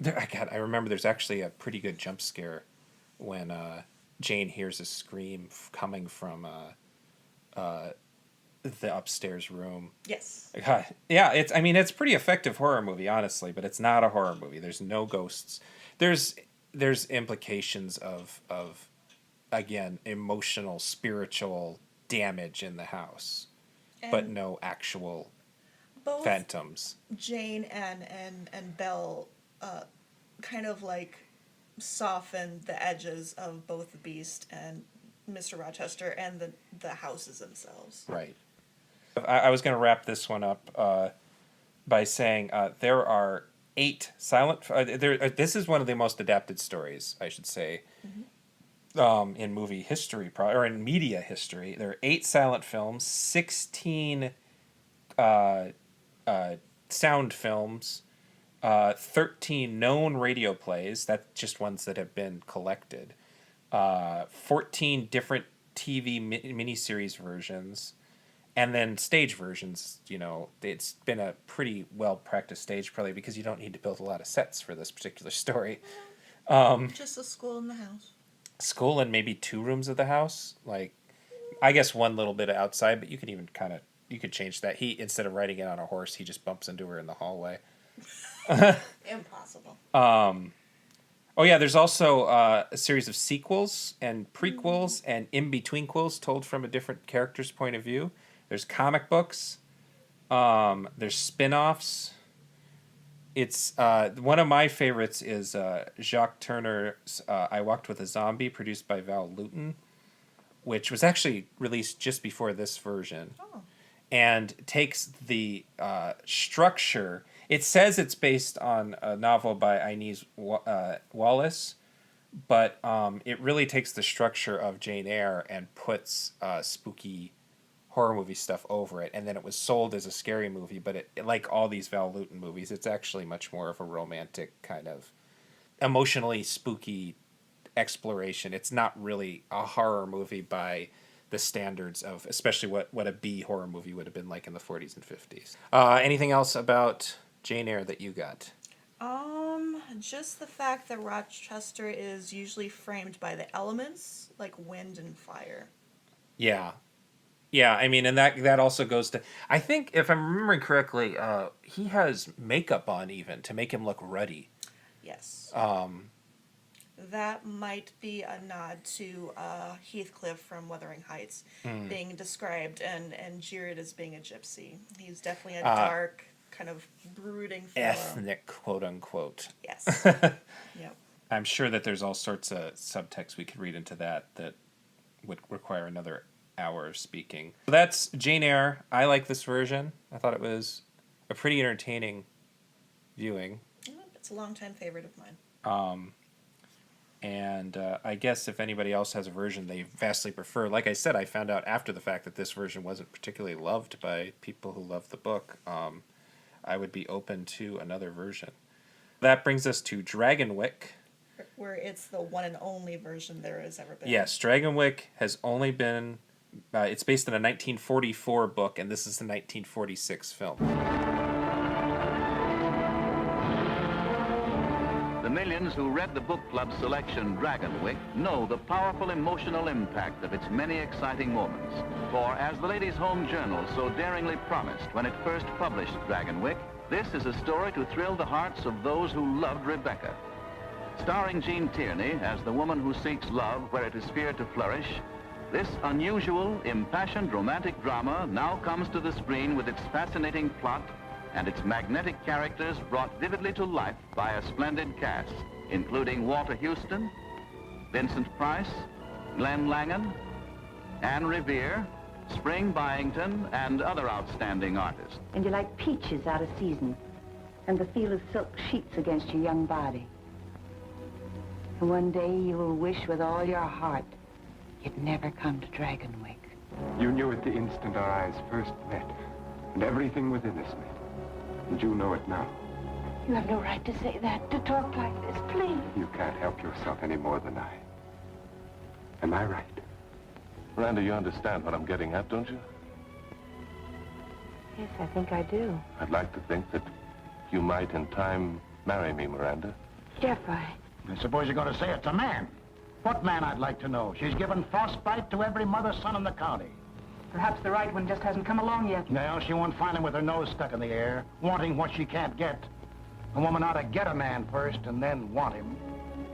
I remember there's actually a pretty good jump scare when Jane hears a scream coming from the upstairs room. Yes. Yeah, it's pretty effective horror movie, honestly, but it's not a horror movie. There's no ghosts. There's implications of again, emotional, spiritual damage in the house, but no actual both phantoms. Jane and Belle kind of like soften the edges of both the Beast and Mr. Rochester and the houses themselves. Right. I was going to wrap this one up by saying there are 8 silent... this is one of the most adapted stories, I should say, in movie history, or in media history. There are 8 silent films, 16 sound films, 13 known radio plays, that's just ones that have been collected, 14 different TV miniseries versions, and then stage versions. It's been a pretty well-practiced stage play because you don't need to build a lot of sets for this particular story. Just a school in the house. School and maybe 2 rooms of the house. Like, I guess one little bit outside, but you could even you could change that. He, instead of riding it on a horse, he just bumps into her in the hallway. Impossible. Oh yeah, there's also a series of sequels and prequels and in-between-quels told from a different character's point of view. There's comic books. There's spin-offs. It's one of my favorites is Jacques Turner's I Walked with a Zombie, produced by Val Lewton, which was actually released just before this version. Oh. And takes the structure. It says it's based on a novel by Inez Wallace, but it really takes the structure of Jane Eyre and puts spooky horror movie stuff over it. And then it was sold as a scary movie, but it, like all these Val Lewton movies, it's actually much more of a romantic kind of emotionally spooky exploration. It's not really a horror movie by the standards of, especially what a B horror movie would have been like in the 40s and 50s. Anything else about Jane Eyre that you got? Just the fact that Rochester is usually framed by the elements, like wind and fire. Yeah. Yeah, I mean, and that also goes to, I think, if I'm remembering correctly, he has makeup on even to make him look ruddy. Yes. That might be a nod to Heathcliff from Wuthering Heights being described and jeered as being a gypsy. He's definitely a dark, kind of brooding fellow. Ethnic, quote unquote. Yes. Yep. I'm sure that there's all sorts of subtext we could read into that would require another hour of speaking. So that's Jane Eyre. I like this version. I thought it was a pretty entertaining viewing. It's a longtime favorite of mine. And I guess if anybody else has a version they vastly prefer, like I said, I found out after the fact that this version wasn't particularly loved by people who love the book. I would be open to another version. That brings us to Dragonwyck. Where it's the one and only version there has ever been. Yes, Dragonwyck has only been... it's based on a 1944 book, and this is the 1946 film. The millions who read the book club selection Dragonwyck know the powerful emotional impact of its many exciting moments. For as the Ladies' Home Journal so daringly promised when it first published Dragonwyck, this is a story to thrill the hearts of those who loved Rebecca. Starring Jean Tierney as the woman who seeks love where it is feared to flourish, this unusual, impassioned romantic drama now comes to the screen with its fascinating plot and its magnetic characters brought vividly to life by a splendid cast, including Walter Huston, Vincent Price, Glenn Langan, Anne Revere, Spring Byington, and other outstanding artists. And you're like peaches out of season, and the feel of silk sheets against your young body. And one day you will wish with all your heart you'd never come to Dragonwyck. You knew it the instant our eyes first met, and everything within us met. And you know it now. You have no right to say that, to talk like this, please. You can't help yourself any more than I. Am I right? Miranda, you understand what I'm getting at, don't you? Yes, I think I do. I'd like to think that you might in time marry me, Miranda. Jeff, I suppose you're going to say it's a man. What man, I'd like to know? She's given frostbite to every mother's son in the county. Perhaps the right one just hasn't come along yet. No, she won't find him with her nose stuck in the air, wanting what she can't get. A woman ought to get a man first and then want him.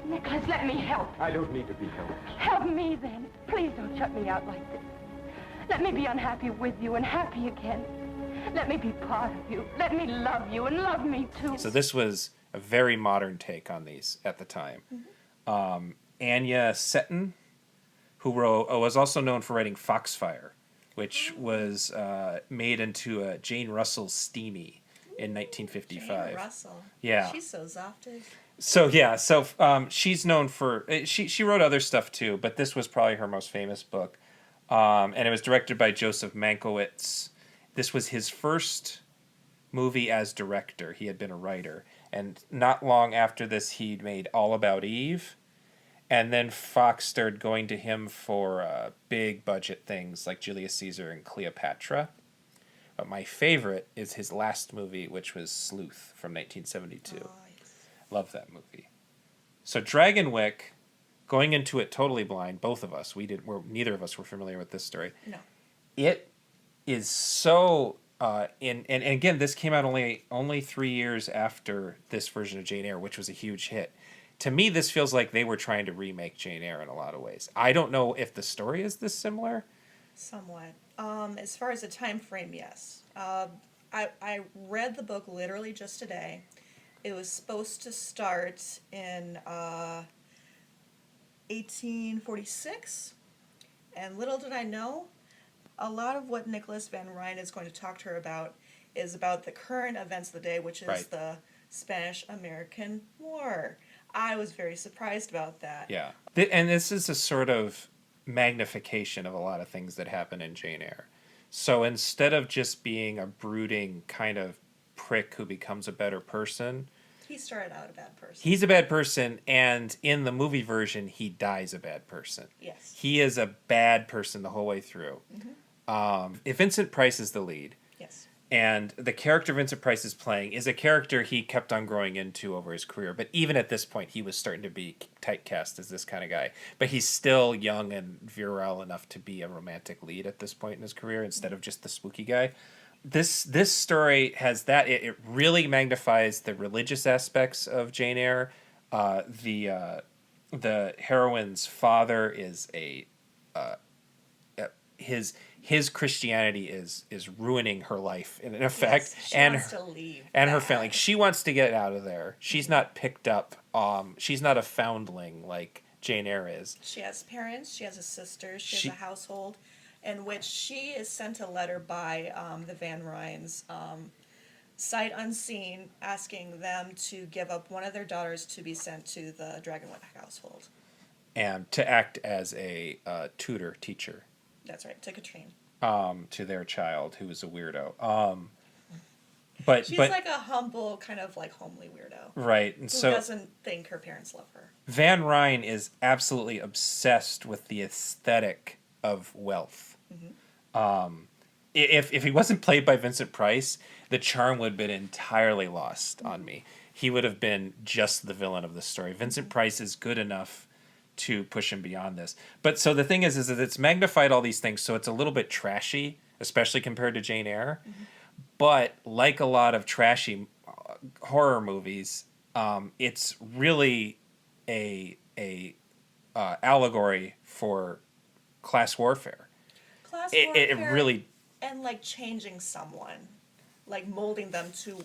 Nicholas, let me help. I don't need to be helped. Help me, then. Please don't shut me out like this. Let me be unhappy with you and happy again. Let me be part of you. Let me love you and love me, too. So this was a very modern take on these at the time. Anya Seton, who was also known for writing Foxfire, which was made into a Jane Russell Steamy in 1955. Jane Russell. Yeah. She's so zofted. So she's known for she wrote other stuff too, but this was probably her most famous book, and it was directed by Joseph Mankiewicz. This was his first movie as director. He had been a writer, and not long after this, he'd made All About Eve. And then Fox started going to him for big budget things like Julius Caesar and Cleopatra. But my favorite is his last movie, which was Sleuth from 1972. Oh, yes. Love that movie. So Dragonwyck, going into it totally blind, both of us, neither of us were familiar with this story. No. It is so and again, this came out only 3 years after this version of Jane Eyre, which was a huge hit. To me, this feels like they were trying to remake Jane Eyre in a lot of ways. I don't know if the story is this similar. Somewhat. As far as the time frame, yes. I read the book literally just today. It was supposed to start in 1846, and little did I know, a lot of what Nicholas Van Ryn is going to talk to her about is about the current events of the day, which is the Spanish-American War. I was very surprised about that. Yeah. And this is a sort of magnification of a lot of things that happen in Jane Eyre. So instead of just being a brooding kind of prick who becomes a better person, he started out a bad person. He's a bad person, and in the movie version, he dies a bad person. Yes. He is a bad person the whole way through. If Vincent Price is the lead, yes, and the character Vincent Price is playing is a character he kept on growing into over his career, but even at this point, he was starting to be typecast as this kind of guy. But he's still young and virile enough to be a romantic lead at this point in his career instead of just the spooky guy. This story has that. It really magnifies the religious aspects of Jane Eyre. The heroine's father is his Christianity is ruining her life in effect, yes, she wants to leave and her family. She wants to get out of there. She's not picked up. She's not a foundling like Jane Eyre is. She has parents. She has a sister. She has a household, in which she is sent a letter by the Van Ryns, sight unseen, asking them to give up one of their daughters to be sent to the Dragonwyck household, and to act as a teacher. That's right, to Katrine. To their child, who is a weirdo. But she's like a humble, kind of like homely weirdo. Right. And who doesn't think her parents love her. Van Ryn is absolutely obsessed with the aesthetic of wealth. If he wasn't played by Vincent Price, the charm would have been entirely lost on me. He would have been just the villain of the story. Vincent Price is good enough to push him beyond this. But so the thing is that it's magnified all these things, so it's a little bit trashy, especially compared to Jane Eyre. But like a lot of trashy horror movies, it's really a allegory for class warfare. Class warfare. It really, and like changing someone, like molding them to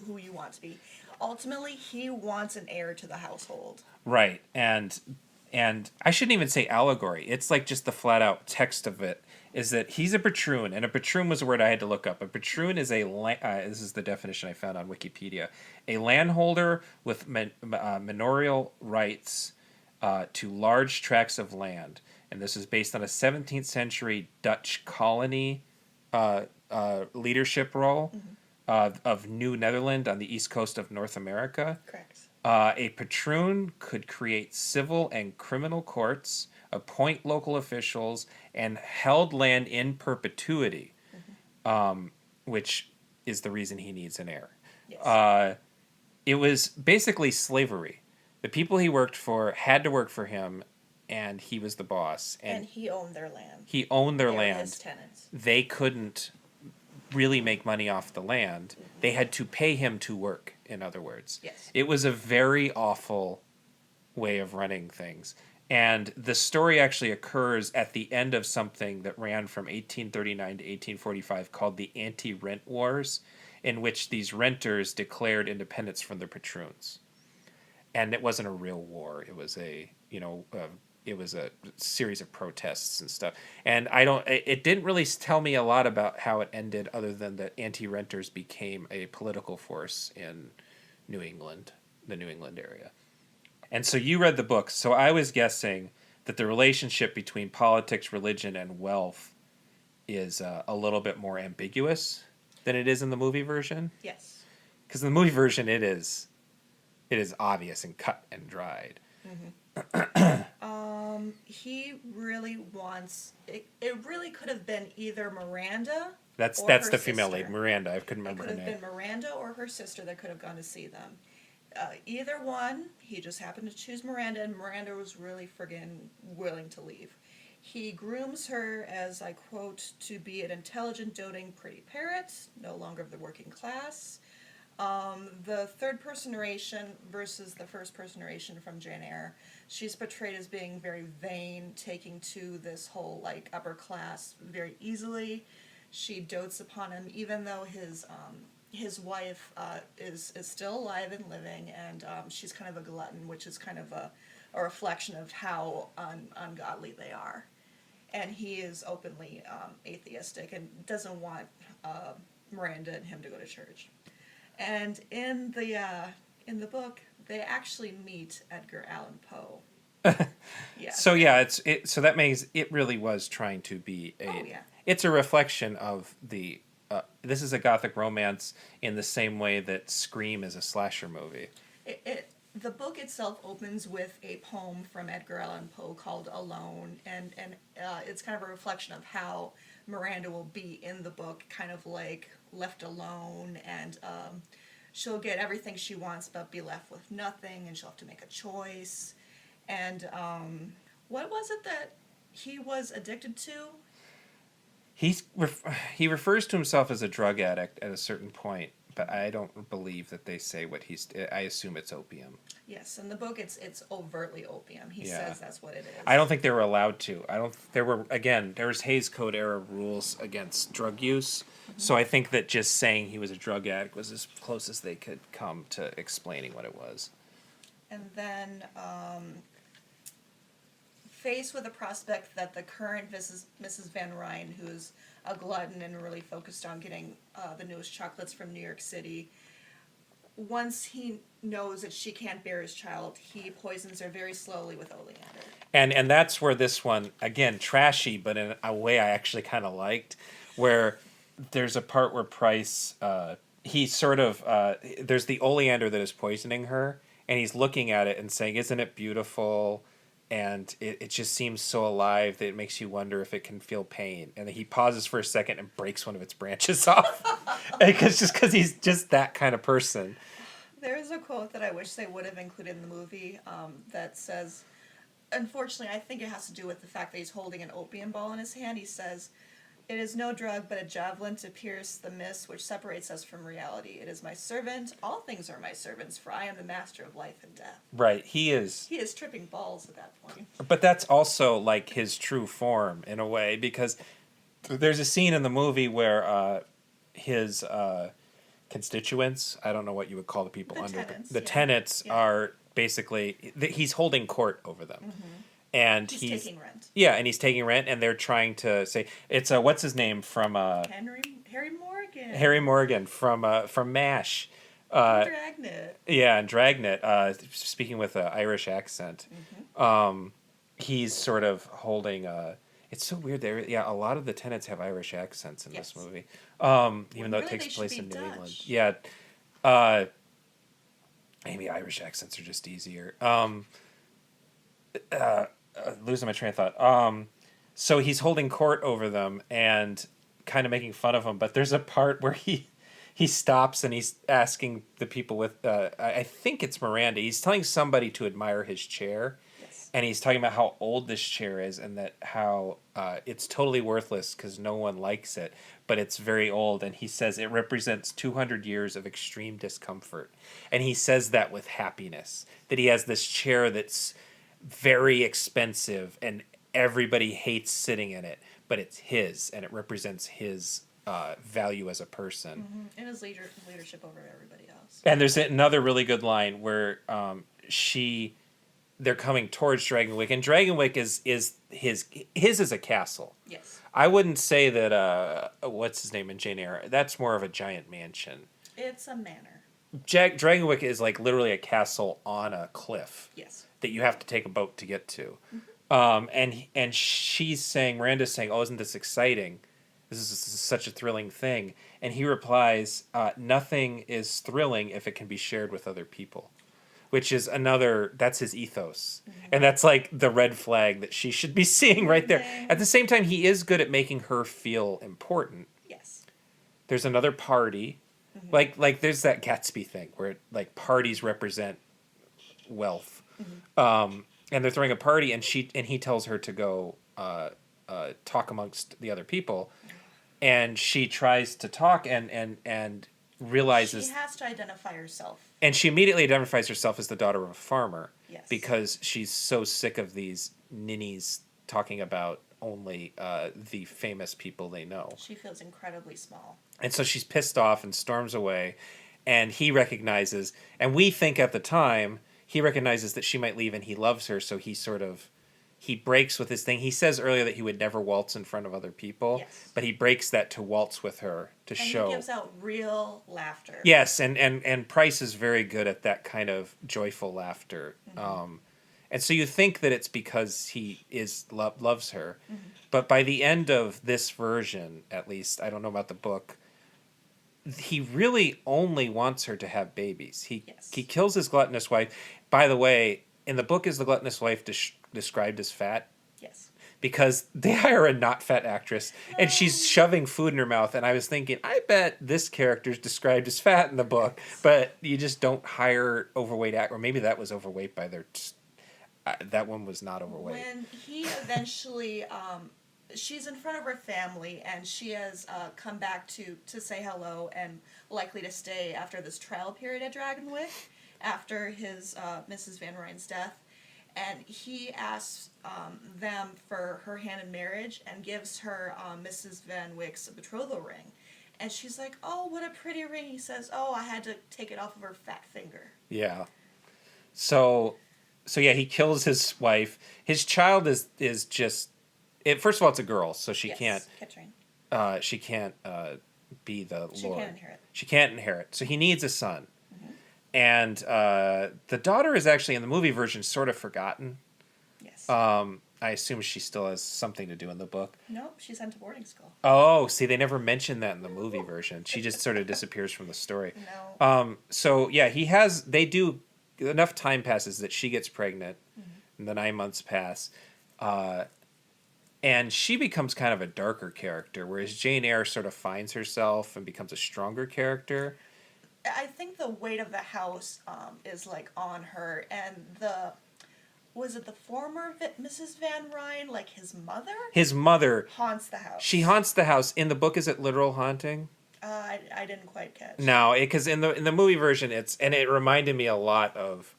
who you want to be. Ultimately, he wants an heir to the household. Right, and I shouldn't even say allegory. It's like just the flat out text of it is that he's a patroon, and a patroon was a word I had to look up. A patroon is this is the definition I found on Wikipedia, a landholder with manorial rights to large tracts of land, and this is based on a 17th century Dutch colony leadership role of New Netherland on the east coast of North America. Correct. A patroon could create civil and criminal courts, appoint local officials, and held land in perpetuity, which is the reason he needs an heir. Yes. It was basically slavery. The people he worked for had to work for him, and he was the boss. And he owned their land. He owned their land. They were his tenants. They couldn't really make money off the land. They had to pay him to work, in other words. Yes. It was a very awful way of running things. And the story actually occurs at the end of something that ran from 1839 to 1845 called the Anti-Rent Wars, in which these renters declared independence from the patroons. And it wasn't a real war. It was it was a series of protests and stuff. And it didn't really tell me a lot about how it ended other than that anti-renters became a political force in New England, the New England area. And so you read the book. So I was guessing that the relationship between politics, religion, and wealth is a little bit more ambiguous than it is in the movie version. Yes. Because in the movie version, it is obvious and cut and dried. He really wants it. It really could have been either Miranda. That's the female lead, Miranda. I couldn't remember her name. It could have been Miranda or her sister that could have gone to see them. Either one. He just happened to choose Miranda, and Miranda was really friggin' willing to leave. He grooms her, as I quote, to be an intelligent, doting, pretty parrot, no longer of the working class. The third-person narration versus the first-person narration from Jane Eyre, she's portrayed as being very vain, taking to this whole, like, upper class very easily. She dotes upon him, even though his wife is still alive and living, and she's kind of a glutton, which is kind of a reflection of how ungodly they are. And he is openly atheistic and doesn't want Miranda and him to go to church. And in the book, they actually meet Edgar Allan Poe. Yeah. So yeah, so that means it really was trying to be it's a reflection of the this is a Gothic romance in the same way that Scream is a slasher movie. The book itself opens with a poem from Edgar Allan Poe called Alone, and it's kind of a reflection of how Miranda will be in the book, kind of like left alone, and she'll get everything she wants but be left with nothing, and she'll have to make a choice. And what was it that he was addicted to? He refers to himself as a drug addict at a certain point, but I don't believe that they say what I assume it's opium. Yes, in the book it's overtly opium. He says that's what it is. I don't think they were allowed to. There was Hays Code era rules against drug use. Mm-hmm. So I think that just saying he was a drug addict was as close as they could come to explaining what it was. And then faced with the prospect that the current Mrs. Van Ryn, who's a glutton and really focused on getting the newest chocolates from New York City, once he knows that she can't bear his child, he poisons her very slowly with oleander. And that's where this one, again, trashy, but in a way I actually kind of liked, where there's a part where Price, he sort of, there's the oleander that is poisoning her, and he's looking at it and saying, "Isn't it beautiful?" And it just seems so alive that it makes you wonder if it can feel pain. And he pauses for a second and breaks one of its branches off. Because he's just that kind of person. There's a quote that I wish they would have included in the movie that says, unfortunately, I think it has to do with the fact that he's holding an opium ball in his hand. He says, "It is no drug, but a javelin to pierce the mist which separates us from reality. It is my servant. All things are my servants, for I am the master of life and death." Right, he is. He is tripping balls at that point. But that's also like his true form in a way, because there's a scene in the movie where his constituents, I don't know what you would call the people the tenants are basically, he's holding court over them. Mm-hmm. And he's taking rent. Yeah, and he's taking rent, and they're trying to say it's what's his name from Harry Morgan. Harry Morgan from MASH. Dragnet. Yeah, and Dragnet. Speaking with an Irish accent, he's sort of holding. It's so weird. A lot of the tenants have Irish accents in this movie, even though it takes place in New England. Yeah, maybe Irish accents are just easier. Losing my train of thought. So he's holding court over them and kind of making fun of them, but there's a part where he stops and he's asking the people with I think it's Miranda. He's telling somebody to admire his chair. Yes. And he's talking about how old this chair is and that how it's totally worthless because no one likes it, but it's very old. And he says it represents 200 years of extreme discomfort. And he says that with happiness, that he has this chair that's very expensive and everybody hates sitting in it, but it's his and it represents his value as a person. Mm-hmm. And his leadership over everybody else. And there's another really good line where they're coming towards Dragonwyck, and Dragonwyck is his is a castle. Yes. I wouldn't say that what's his name in Jane Eyre, that's more of a giant mansion. It's a manor. Dragonwyck is like literally a castle on a cliff. Yes. That you have to take a boat to get to. And she's saying, Miranda's saying, "Oh, isn't this exciting? This is such a thrilling thing." And he replies, "Nothing is thrilling if it can be shared with other people," which is that's his ethos. Mm-hmm. And that's like the red flag that she should be seeing right there. At the same time, he is good at making her feel important. Yes. There's another party. Mm-hmm. Like there's that Gatsby thing where like parties represent wealth. Mm-hmm. And they're throwing a party, and he tells her to go talk amongst the other people, and she tries to talk and realizes she has to identify herself. And she immediately identifies herself as the daughter of a farmer. Yes. Because she's so sick of these ninnies talking about only the famous people they know. She feels incredibly small. And so she's pissed off and storms away. And he recognizes, and we think at the time, he recognizes that she might leave and he loves her. So he breaks with his thing. He says earlier that he would never waltz in front of other people. Yes. But he breaks that to waltz with her to show. And he gives out real laughter. Yes, and Price is very good at that kind of joyful laughter. Mm-hmm. And so you think that it's because he loves her. Mm-hmm. But by the end of this version, at least, I don't know about the book, he really only wants her to have babies. He kills his gluttonous wife. By the way, in the book, is the gluttonous wife described as fat? Yes. Because they hire a not fat actress, and she's shoving food in her mouth. And I was thinking, I bet this character's described as fat in the book, but you just don't hire overweight actor. Or maybe that was overweight by their... that one was not overweight. When he eventually... she's in front of her family, and she has come back to say hello and likely to stay after this trial period at Dragonwyck, after his Mrs. Van Ryn's death. And he asks them for her hand in marriage and gives her Mrs. Van Wyck's betrothal ring. And she's like, oh, what a pretty ring. He says, oh, I had to take it off of her fat finger. Yeah. So yeah, he kills his wife. His child is just... first of all, it's a girl, so she can't... Katrine. She can't be the She Lord. can't inherit. She can't inherit. So he needs a son. And the daughter is actually, in the movie version, sort of forgotten. Yes. I assume she still has something to do in the book. Nope, she's sent to boarding school. Oh, see, they never mentioned that in the movie version. She just sort of disappears from the story. No. So, yeah, enough time passes that she gets pregnant, and the 9 months pass. And she becomes kind of a darker character, whereas Jane Eyre sort of finds herself and becomes a stronger character. I think the weight of the house is like on her, and was it the former Mrs. Van Ryn, like his mother? His mother haunts the house. She haunts the house. In the book, is it literal haunting? I didn't quite catch. No, because in the movie version, it reminded me a lot of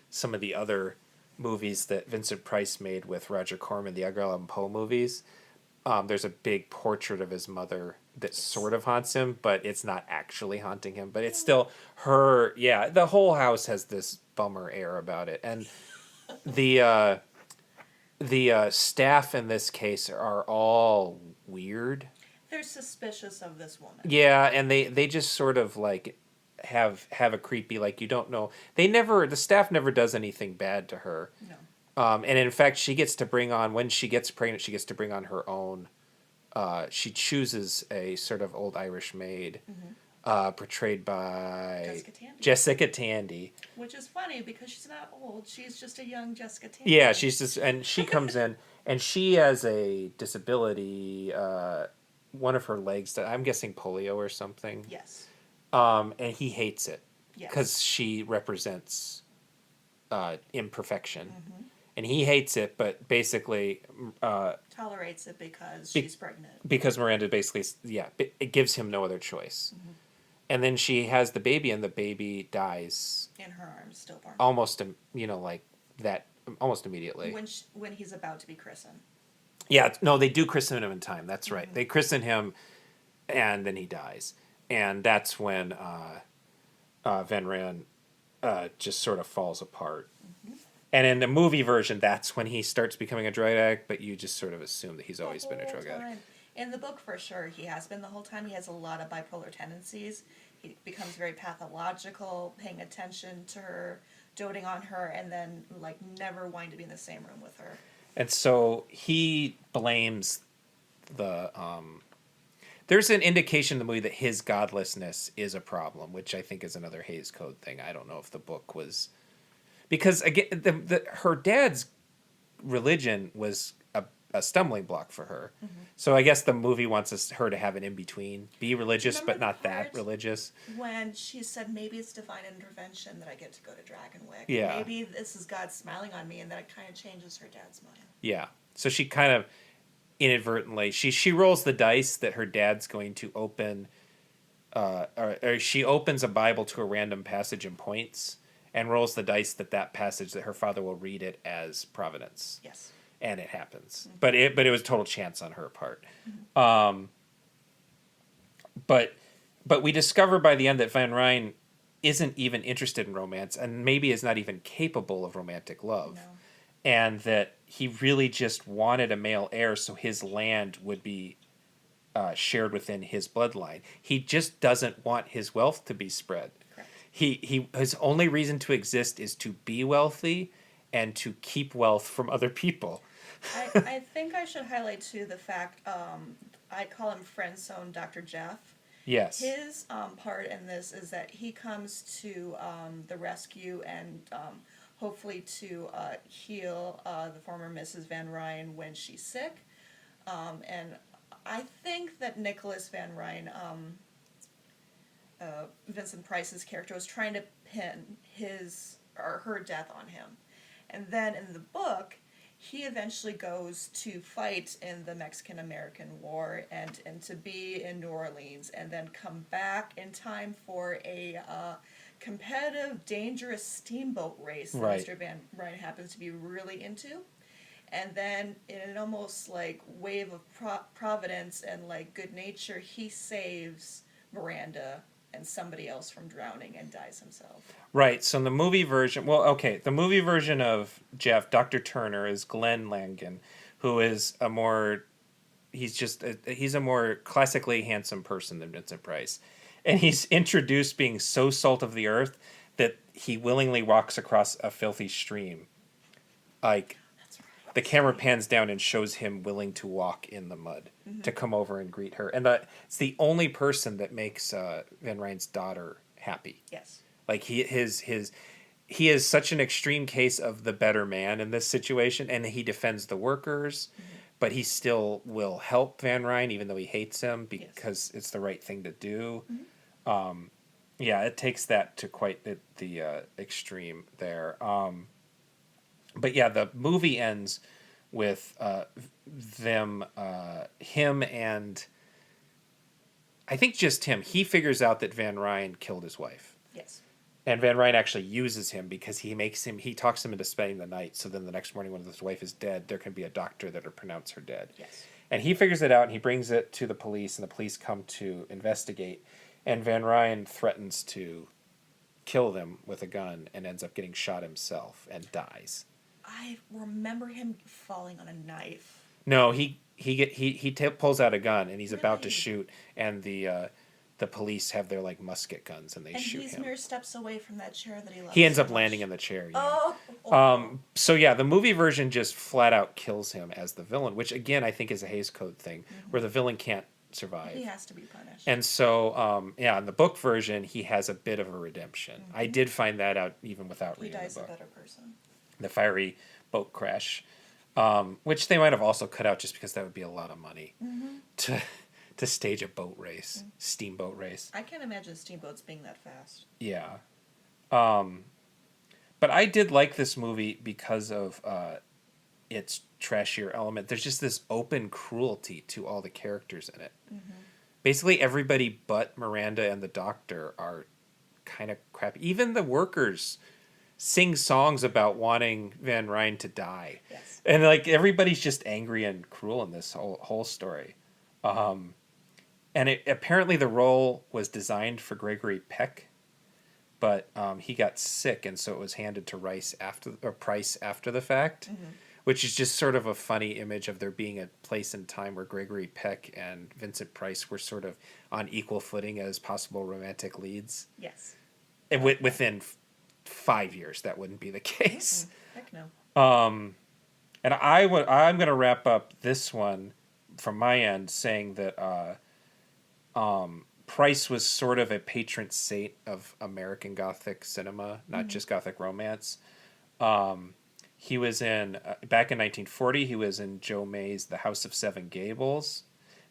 some of the other movies that Vincent Price made with Roger Corman, the Edgar Allan Poe movies. There's a big portrait of his mother that sort of haunts him, but it's not actually haunting him. But it's still her. Yeah, the whole house has this bummer air about it, and the staff in this case are all weird. They're suspicious of this woman. Yeah, and they just sort of like have a creepy, like, you don't know. The staff never does anything bad to her. No. And in fact, she gets to bring on, when she gets pregnant, she gets to bring on her own. She chooses a sort of old Irish maid, portrayed by Jessica Tandy. Which is funny because she's not old. She's just a young Jessica Tandy. Yeah, and she comes in, and she has a disability. One of her legs, I'm guessing polio or something. Yes. And he hates it because Yes. she represents imperfection. And he hates it, but basically... tolerates it because she's pregnant. Because Miranda basically, it gives him no other choice. And then she has the baby, and the baby dies. In her arms, stillborn. Almost, like that, almost immediately. When he's about to be christened. Yeah, no, they do christen him in time. That's right. They christen him, and then he dies. And that's when Van Ryn just sort of falls apart. And in the movie version, that's when he starts becoming a drug addict, but you just sort of assume that he's always been a drug addict. In the book, for sure, he has been the whole time. He has a lot of bipolar tendencies. He becomes very pathological, paying attention to her, doting on her, and then, like, never wanting to be in the same room with her. And so he blames the... There's an indication in the movie that his godlessness is a problem, which I think is another Hays Code thing. I don't know if the book was... Because, again, her dad's religion was a stumbling block for her. So I guess the movie wants her to have an in-between. Be religious, but not that religious. When she said, maybe it's divine intervention that I get to go to Dragonwyck. Yeah. Maybe this is God smiling on me, and that it kind of changes her dad's mind. Yeah. So she kind of inadvertently, she rolls the dice that her dad's going to open, or she opens a Bible to a random passage and points, and rolls the dice that passage that her father will read it as providence. Yes. And it happens. But it was total chance on her part. But we discover by the end that Van Ryn isn't even interested in romance, and maybe is not even capable of romantic love. No. And that he really just wanted a male heir so his land would be shared within his bloodline. He just doesn't want his wealth to be spread. Correct. His only reason to exist is to be wealthy and to keep wealth from other people. I think I should highlight too the fact, I call him friend zone Dr. Jeff. Yes. His part in this is that he comes to the rescue and hopefully to heal the former Mrs. Van Ryn when she's sick. And I think that Nicholas Van Ryn, Vincent Price's character, was trying to pin his or her death on him. And then in the book, he eventually goes to fight in the Mexican-American War and to be in New Orleans and then come back in time for a competitive, dangerous steamboat race that Right. Mr. Van Ryn happens to be really into. And then in an almost like wave of providence and like good nature, he saves Miranda and somebody else from drowning and dies himself. Right. So in the movie version, the movie version of Jeff, Dr. Turner, is Glenn Langan, who is he's a more classically handsome person than Vincent Price. And he's introduced being so salt of the earth that he willingly walks across a filthy stream. Like, the camera pans down and shows him willing to walk in the mud to come over and greet her. And it's the only person that makes Van Ryn's daughter happy. Yes. Like, he is such an extreme case of the better man in this situation, and he defends the workers, but he still will help Van Ryn even though he hates him because it's the right thing to do. It takes that to quite the extreme there. But yeah, the movie ends with him and I think just him. He figures out that Van Ryn killed his wife. Yes. And Van Ryn actually uses him because he talks him into spending the night. So then the next morning when his wife is dead, there can be a doctor that will pronounce her dead. Yes. And he figures it out and he brings it to the police and the police come to investigate. And Van Ryn threatens to kill them with a gun and ends up getting shot himself and dies. I remember him falling on a knife. No, he pulls out a gun and he's about to shoot, and the police have their like musket guns and they shoot him. And he's mere steps away from that chair that he loves. He ends up landing in the chair. Yeah. Oh. So yeah, the movie version just flat out kills him as the villain, which again I think is a Hays Code thing, where the villain can't survive. He has to be punished. And so in the book version he has a bit of a redemption. I did find that out even without reading the book. He dies a better person. The fiery boat crash, which they might have also cut out just because that would be a lot of money to stage a boat race, steamboat race. I can't imagine steamboats being that fast. Yeah. But I did like this movie because of its trashier element. There's just this open cruelty to all the characters in it. Basically everybody but Miranda and the doctor are kind of crappy. Even the workers sing songs about wanting Van Ryn to die. Yes. And like everybody's just angry and cruel in this whole story. And apparently the role was designed for Gregory Peck, but he got sick and so it was handed to Price after the fact, which is just sort of a funny image of there being a place and time where Gregory Peck and Vincent Price were sort of on equal footing as possible romantic leads. Yes. And within 5 years that wouldn't be the case. Heck no. And I'm going to wrap up this one from my end saying that Price was sort of a patron saint of American Gothic cinema, not just Gothic Romance. He was in back in 1940 he was in Joe May's The House of Seven Gables.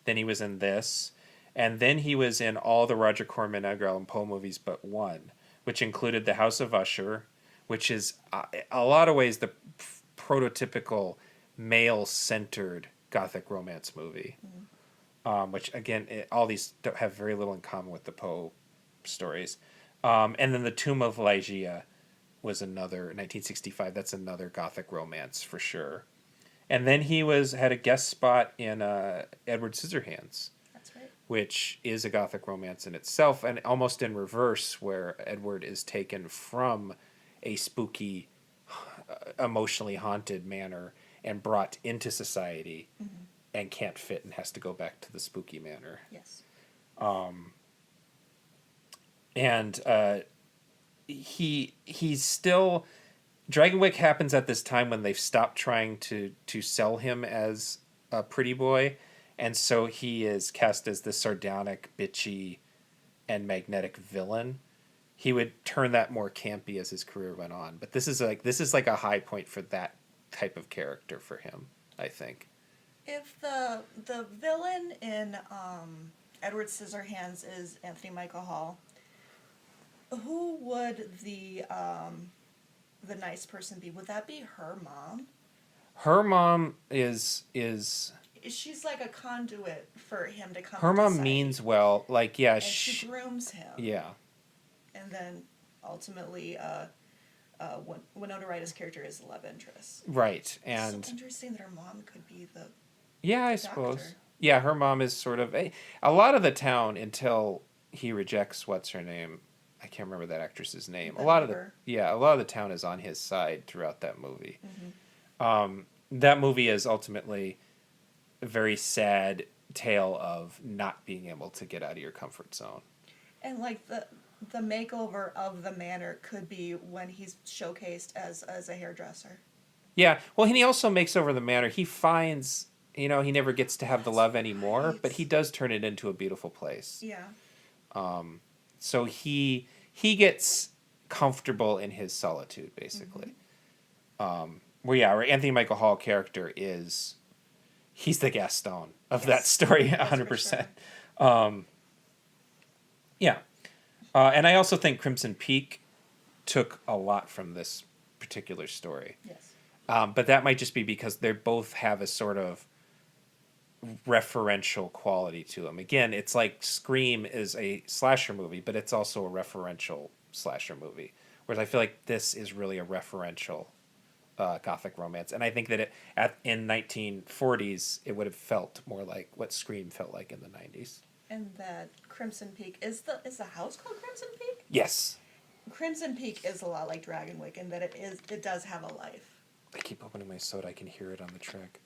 Then he was in this, and then he was in all the Roger Corman Edgar Allan Poe movies but one, which included The House of Usher, which is a lot of ways the prototypical male-centered Gothic romance movie. Which, again, all these don't have very little in common with the Poe stories. And then The Tomb of Ligeia was another, 1965, that's another Gothic romance for sure. And then he had a guest spot in Edward Scissorhands. That's right. Which is a Gothic romance in itself, and almost in reverse, where Edward is taken from a spooky, emotionally haunted manor and brought into society and can't fit and has to go back to the spooky manor. Yes. And he's still... Dragonwyck happens at this time when they've stopped trying to sell him as a pretty boy, and so he is cast as the sardonic, bitchy, and magnetic villain. He would turn that more campy as his career went on, but this is like a high point for that type of character for him, I think. If the villain in Edward Scissorhands is Anthony Michael Hall, who would the nice person be? Would that be her mom? Her mom is she's like a conduit for him to come. Her mom society. means well, like, yeah, and she grooms him. Yeah. And then ultimately, Winona Ryder's character is the love interest. Right, and it's so interesting that her mom could be the. Yeah, I suppose. Yeah, her mom is sort of a lot of the town until he rejects what's her name. I can't remember that actress's name. A lot of the town is on his side throughout that movie. That movie is ultimately a very sad tale of not being able to get out of your comfort zone. And like the makeover of the manor could be when he's showcased as a hairdresser. Yeah, well, and he also makes over the manor. He finds, he never gets to have the love anymore, but he does turn it into a beautiful place. Yeah. So he gets comfortable in his solitude, basically. Where Anthony Michael Hall character he's the Gaston of that story, 100%. Yeah. And I also think Crimson Peak took a lot from this particular story. Yes. But that might just be because they both have a sort of referential quality to them. Again, it's like Scream is a slasher movie, but it's also a referential slasher movie. Whereas I feel like this is really a referential Gothic romance. And I think that in 1940s, it would have felt more like what Scream felt like in the 90s. And that Crimson Peak, is the house called Crimson Peak? Yes. Crimson Peak is a lot like Dragonwyck in that it does have a life. I keep opening my soda. I can hear it on the track.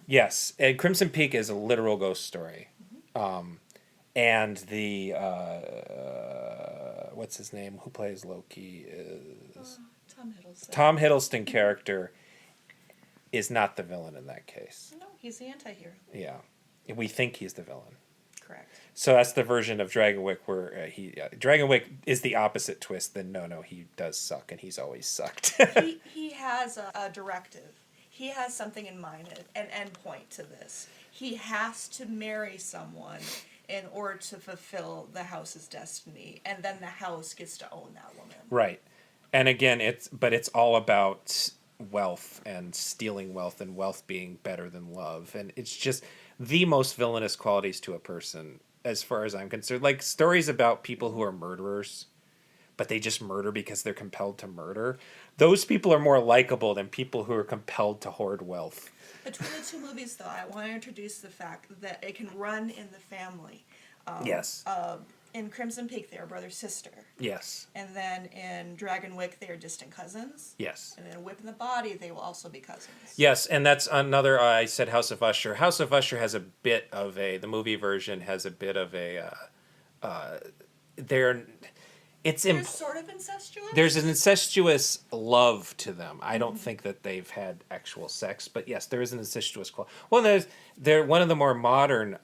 Yes, and Crimson Peak is a literal ghost story. And the what's his name? Who plays Loki is Tom Hiddleston. Tom Hiddleston character is not the villain in that case. No, he's the anti-hero. Yeah, we think he's the villain. Correct. So that's the version of Dragonwyck where Dragonwyck is the opposite twist. Then no, he does suck, and he's always sucked. he has a directive. He has something in mind, an end point to this. He has to marry someone in order to fulfill the house's destiny, and then the house gets to own that woman. Right, and again, it's all about wealth and stealing wealth, and wealth being better than love, and it's just the most villainous qualities to a person, as far as I'm concerned. Like stories about people who are murderers, but they just murder because they're compelled to murder. Those people are more likable than people who are compelled to hoard wealth. Between the two movies, though, I want to introduce the fact that it can run in the family. Yes. In Crimson Peak, they are brother-sister. Yes. And then in Dragonwyck, they are distant cousins. Yes. And in Whip in the Body, they will also be cousins. Yes, and that's another, I said House of Usher. House of Usher has a bit of the movie version has a bit of they're sort of incestuous? There's an incestuous love to them. I don't think that they've had actual sex, but yes, there is an incestuous quality. Well, they're one of the more modern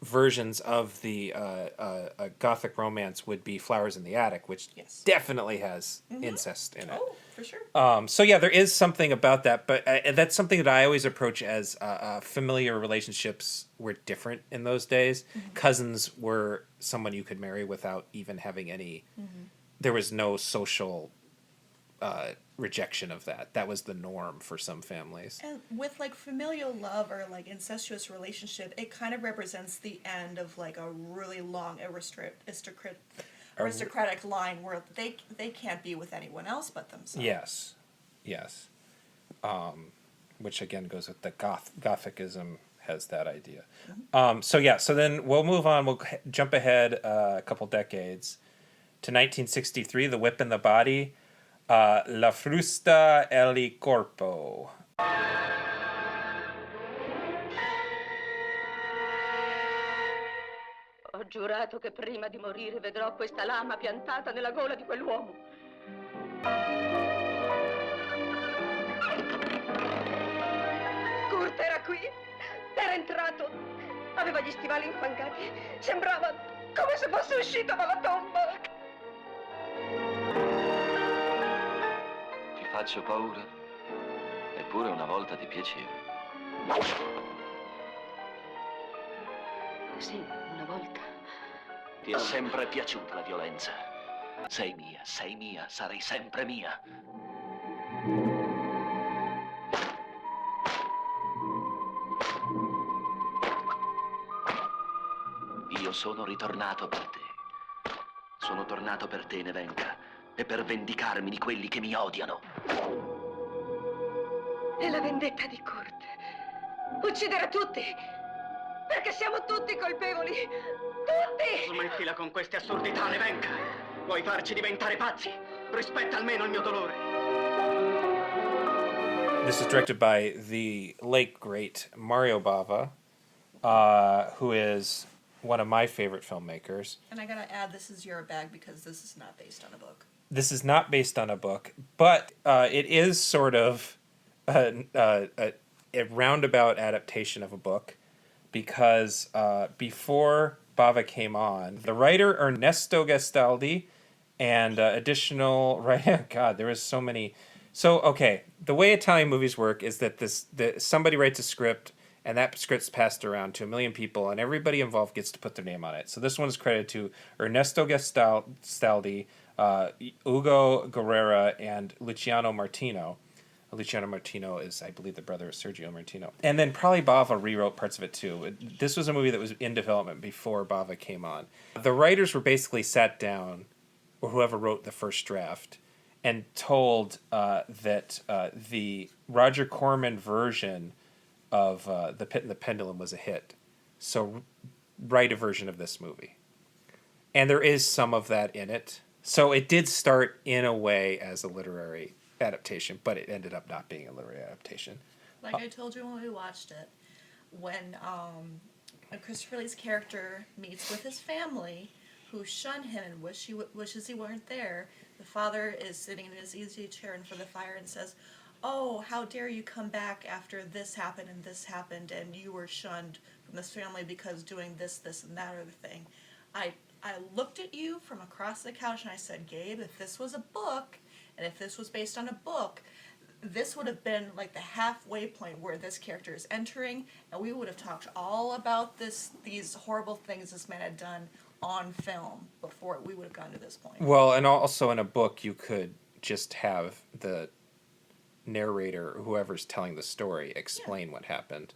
versions of the Gothic romance would be Flowers in the Attic, which definitely has incest in it. Oh, for sure. So yeah, there is something about that, but that's something that I always approach as familiar relationships were different in those days. Cousins were someone you could marry without even having any. There was no social rejection of that. That was the norm for some families. And with like familial love or like incestuous relationship, it kind of represents the end of like a really long aristocratic line where they can't be with anyone else but themselves. Yes. Which again goes with the Gothicism has that idea. So then we'll move on. We'll jump ahead a couple decades to 1963, The Whip and the Body, La frusta e il corpo. Ho giurato che prima di morire vedrò questa lama piantata nella gola di quell'uomo. Kurt era qui, era entrato, aveva gli stivali infangati, sembrava come se fosse uscito dalla tomba. Ti faccio paura, eppure una volta ti piaceva. Sì, una volta. Ti è sempre piaciuta la violenza. Sei mia, sarai sempre mia. Io sono ritornato per te. Sono tornato per te, Nevenka, e per vendicarmi di quelli che mi odiano. È la vendetta di Kurt. Uccidere tutti. Perché siamo tutti colpevoli. Tutti! Smettila con queste assurdità, Nevenka. Vuoi farci diventare pazzi? Rispetta almeno il mio dolore. This is directed by the late great Mario Bava, who is one of my favorite filmmakers. And I gotta add, this is your bag because this is not based on a book. This is not based on a book, but it is sort of a roundabout adaptation of a book, because before Bava came on, the writer Ernesto Gastaldi and additional writer, God, there was so many. So, okay, the way Italian movies work is that somebody writes a script, and that script's passed around to 1 million people, and everybody involved gets to put their name on it. So this one is credited to Ernesto Gastaldi, Ugo Guerrera, and Luciano Martino. Luciano Martino is, I believe, the brother of Sergio Martino. And then probably Bava rewrote parts of it too. This was a movie that was in development before Bava came on. The writers were basically sat down, or whoever wrote the first draft, and told that the Roger Corman version of The Pit and the Pendulum was a hit. So write a version of this movie. And there is some of that in it. So it did start in a way as a literary adaptation, but it ended up not being a literary adaptation. Like I told you when we watched it, when Christopher Lee's character meets with his family, who shun him and wishes he weren't there, the father is sitting in his easy chair in front of the fire and says, "Oh, how dare you come back after this happened, and you were shunned from this family because doing this, and that other thing." I looked at you from across the couch and I said, "Gabe, if this was a book, and if this was based on a book, this would have been like the halfway point where this character is entering, and we would have talked all about these horrible things this man had done on film before we would have gotten to this point." Well, and also in a book, you could just have the narrator, whoever's telling the story, explain what happened.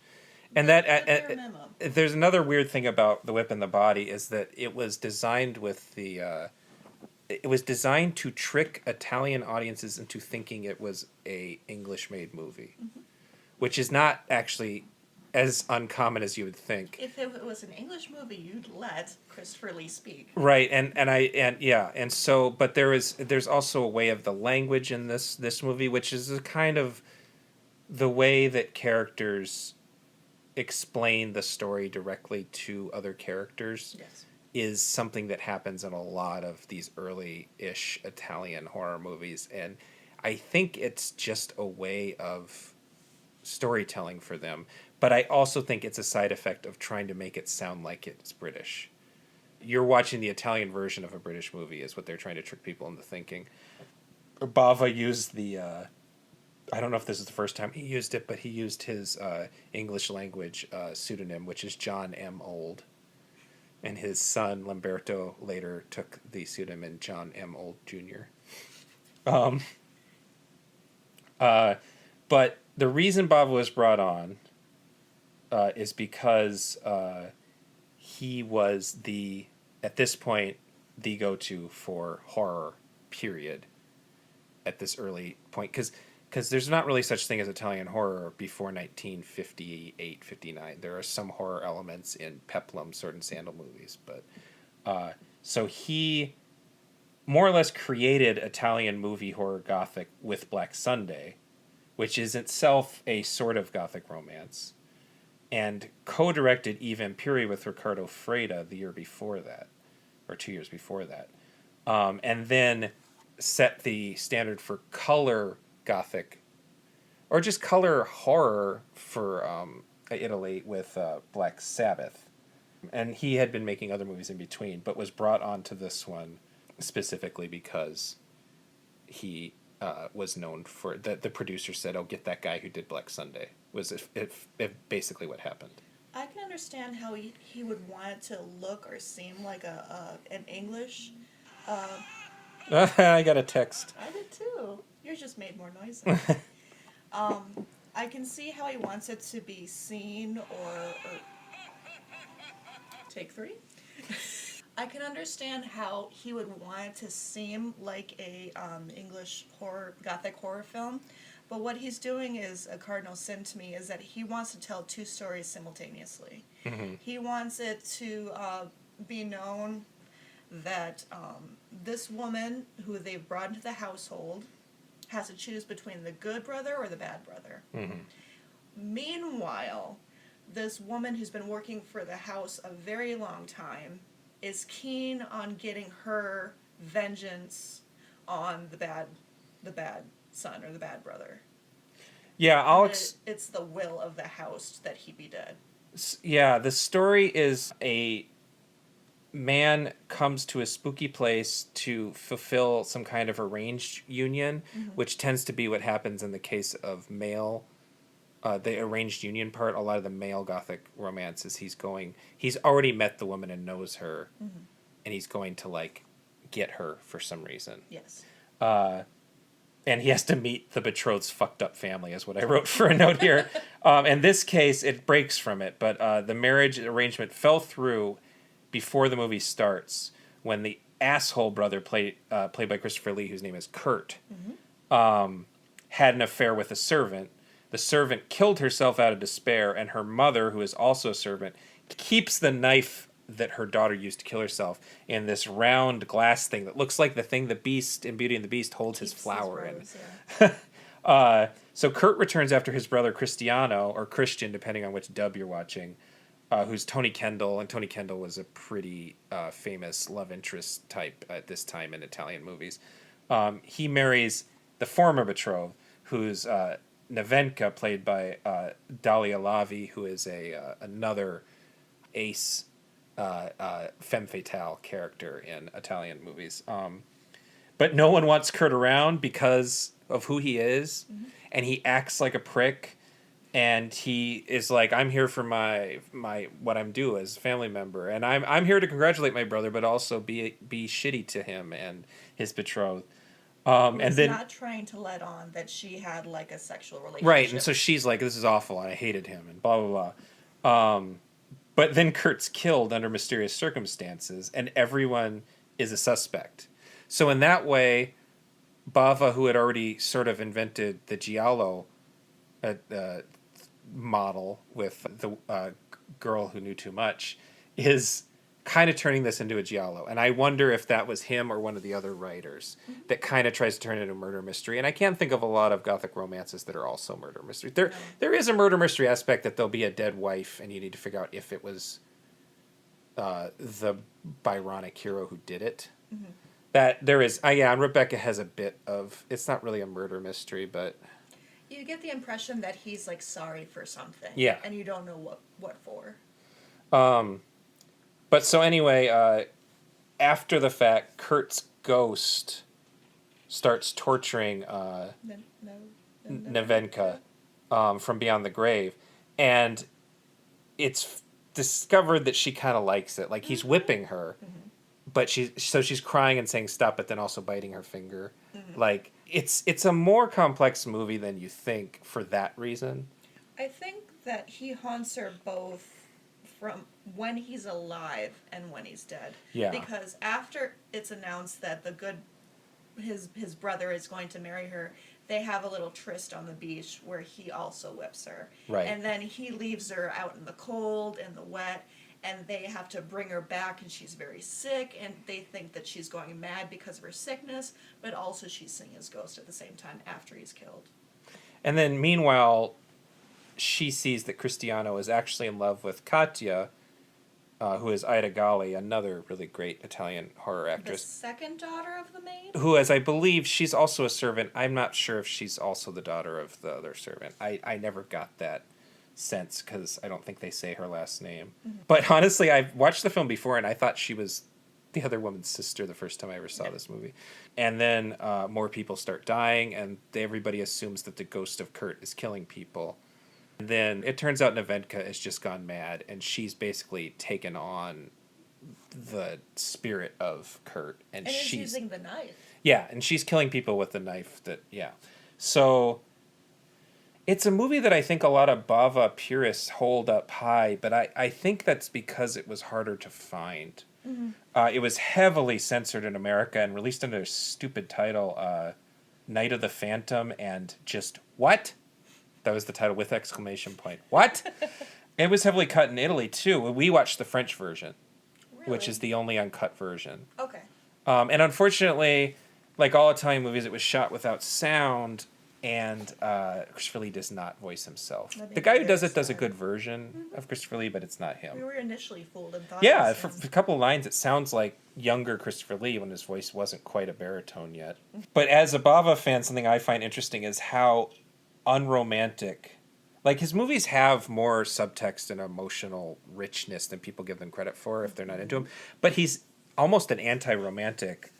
And there's another weird thing about The Whip and the Body is that it was designed with it was designed to trick Italian audiences into thinking it was a English-made movie, which is not actually as uncommon as you would think. If it was an English movie, you'd let Christopher Lee speak. Right, and so, but there's also a way of the language in this movie, which is a kind of the way that characters explain the story directly to other characters. Yes. Is something that happens in a lot of these early-ish Italian horror movies, and I think it's just a way of storytelling for them. But I also think it's a side effect of trying to make it sound like it's British. You're watching the Italian version of a British movie is what they're trying to trick people into thinking. Bava used the, I don't know if this is the first time he used it, but he used his English language pseudonym, which is John M. Old. And his son, Lamberto, later took the pseudonym John M. Old Jr. But the reason Bava was brought on is because he was at this point, the go-to for horror, period, at this early point. Because there's not really such thing as Italian horror before 1958, 59. There are some horror elements in Peplum, Sword and Sandal movies. But so he more or less created Italian movie horror Gothic with Black Sunday, which is itself a sort of Gothic romance, and co-directed E Vampiri with Riccardo Freda the year before that, or 2 years before that, and then set the standard for color Gothic, or just color horror for Italy with Black Sabbath. And he had been making other movies in between, but was brought onto this one specifically because he was known for the producer said, "Oh, get that guy who did Black Sunday." Was if basically what happened. I can understand how he would want it to look or seem like an English. I got a text. I did too. Yours just made more noise. I can see how he wants it to be seen or take 3. I can understand how he would want it to seem like a English Gothic horror film, but what he's doing is a cardinal sin to me, is that he wants to tell 2 stories simultaneously. Mm-hmm. He wants it to be known that this woman who they've brought into the household has to choose between the good brother or the bad brother. Mm-hmm. Meanwhile, this woman who's been working for the house a very long time is keen on getting her vengeance on the bad son or the bad brother. Yeah, it's the will of the house that he be dead. Yeah, the story is a man comes to a spooky place to fulfill some kind of arranged union, mm-hmm. which tends to be what happens in the case of male. The arranged union part, a lot of the male Gothic romances, he's already met the woman and knows her, mm-hmm. and he's going to, get her for some reason. Yes. And he has to meet the betrothed's fucked up family, is what I wrote for a note here. In this case, it breaks from it, but the marriage arrangement fell through before the movie starts, when the asshole brother, played by Christopher Lee, whose name is Kurt, mm-hmm. Had an affair with a servant. The servant killed herself out of despair, and her mother, who is also a servant, keeps the knife that her daughter used to kill herself in this round glass thing that looks like the thing the Beast in Beauty and the Beast holds his flower in. Yeah. So Kurt returns after his brother Cristiano, or Christian, depending on which dub you're watching, who's Tony Kendall, and Tony Kendall was a pretty famous love interest type at this time in Italian movies. He marries the former betrothed, who's Nevenka, played by Dalia Lavi, who is another ace femme fatale character in Italian movies. But no one wants Kurt around because of who he is, mm-hmm. and he acts like a prick, and he is like, I'm here for my what I'm due as a family member, and I'm here to congratulate my brother, but also be shitty to him and his betrothed. And then not trying to let on that she had a sexual relationship. Right, and so she's like, this is awful, and I hated him, and blah, blah, blah. But then Kurt's killed under mysterious circumstances, and everyone is a suspect. So in that way, Bava, who had already sort of invented the giallo model with the girl who knew too much, is kind of turning this into a giallo. And I wonder if that was him or one of the other writers that kind of tries to turn it into a murder mystery. And I can't think of a lot of Gothic romances that are also murder mysteries. There is a murder mystery aspect that there'll be a dead wife and you need to figure out if it was the Byronic hero who did it. Mm-hmm. That there is, and Rebecca has a bit of, it's not really a murder mystery, but you get the impression that he's sorry for something. Yeah. And you don't know what for. But so anyway, after the fact, Kurt's ghost starts torturing Nevenka from beyond the grave, and it's discovered that she kind of likes it. He's whipping her, mm-hmm. but she's crying and saying stop, but then also biting her finger. Mm-hmm. it's a more complex movie than you think for that reason. I think that he haunts her both from when he's alive and when he's dead. Yeah. Because after it's announced that his brother is going to marry her, they have a little tryst on the beach where he also whips her. Right. And then he leaves her out in the cold and the wet, and they have to bring her back, and she's very sick, and they think that she's going mad because of her sickness, but also she's seeing his ghost at the same time after he's killed. And then meanwhile, she sees that Cristiano is actually in love with Katya, who is Ida Galli, another really great Italian horror actress. The second daughter of the maid? Who, as I believe, she's also a servant. I'm not sure if she's also the daughter of the other servant. I never got that sense because I don't think they say her last name. Mm-hmm. But honestly, I've watched the film before and I thought she was the other woman's sister the first time I ever saw this movie. And then more people start dying and everybody assumes that the ghost of Kurt is killing people. And then it turns out Nevenka has just gone mad and she's basically taken on the spirit of Kurt. And she's using the knife. Yeah, and she's killing people with the knife So it's a movie that I think a lot of Bava purists hold up high, but I think that's because it was harder to find. Mm-hmm. It was heavily censored in America and released under a stupid title, Night of the Phantom, and just, what? That was the title with exclamation point. What? It was heavily cut in Italy, too. We watched the French version, which is the only uncut version. Okay. And unfortunately, like all Italian movies, it was shot without sound, and Christopher Lee does not voice himself. The guy who does it does a good version of Christopher Lee, but it's not him. We were initially fooled and thought for a couple of lines, it sounds like younger Christopher Lee when his voice wasn't quite a baritone yet. But as a Bava fan, something I find interesting is how unromantic... Like, his movies have more subtext and emotional richness than people give them credit for if they're not into him. But he's almost an anti-romantic.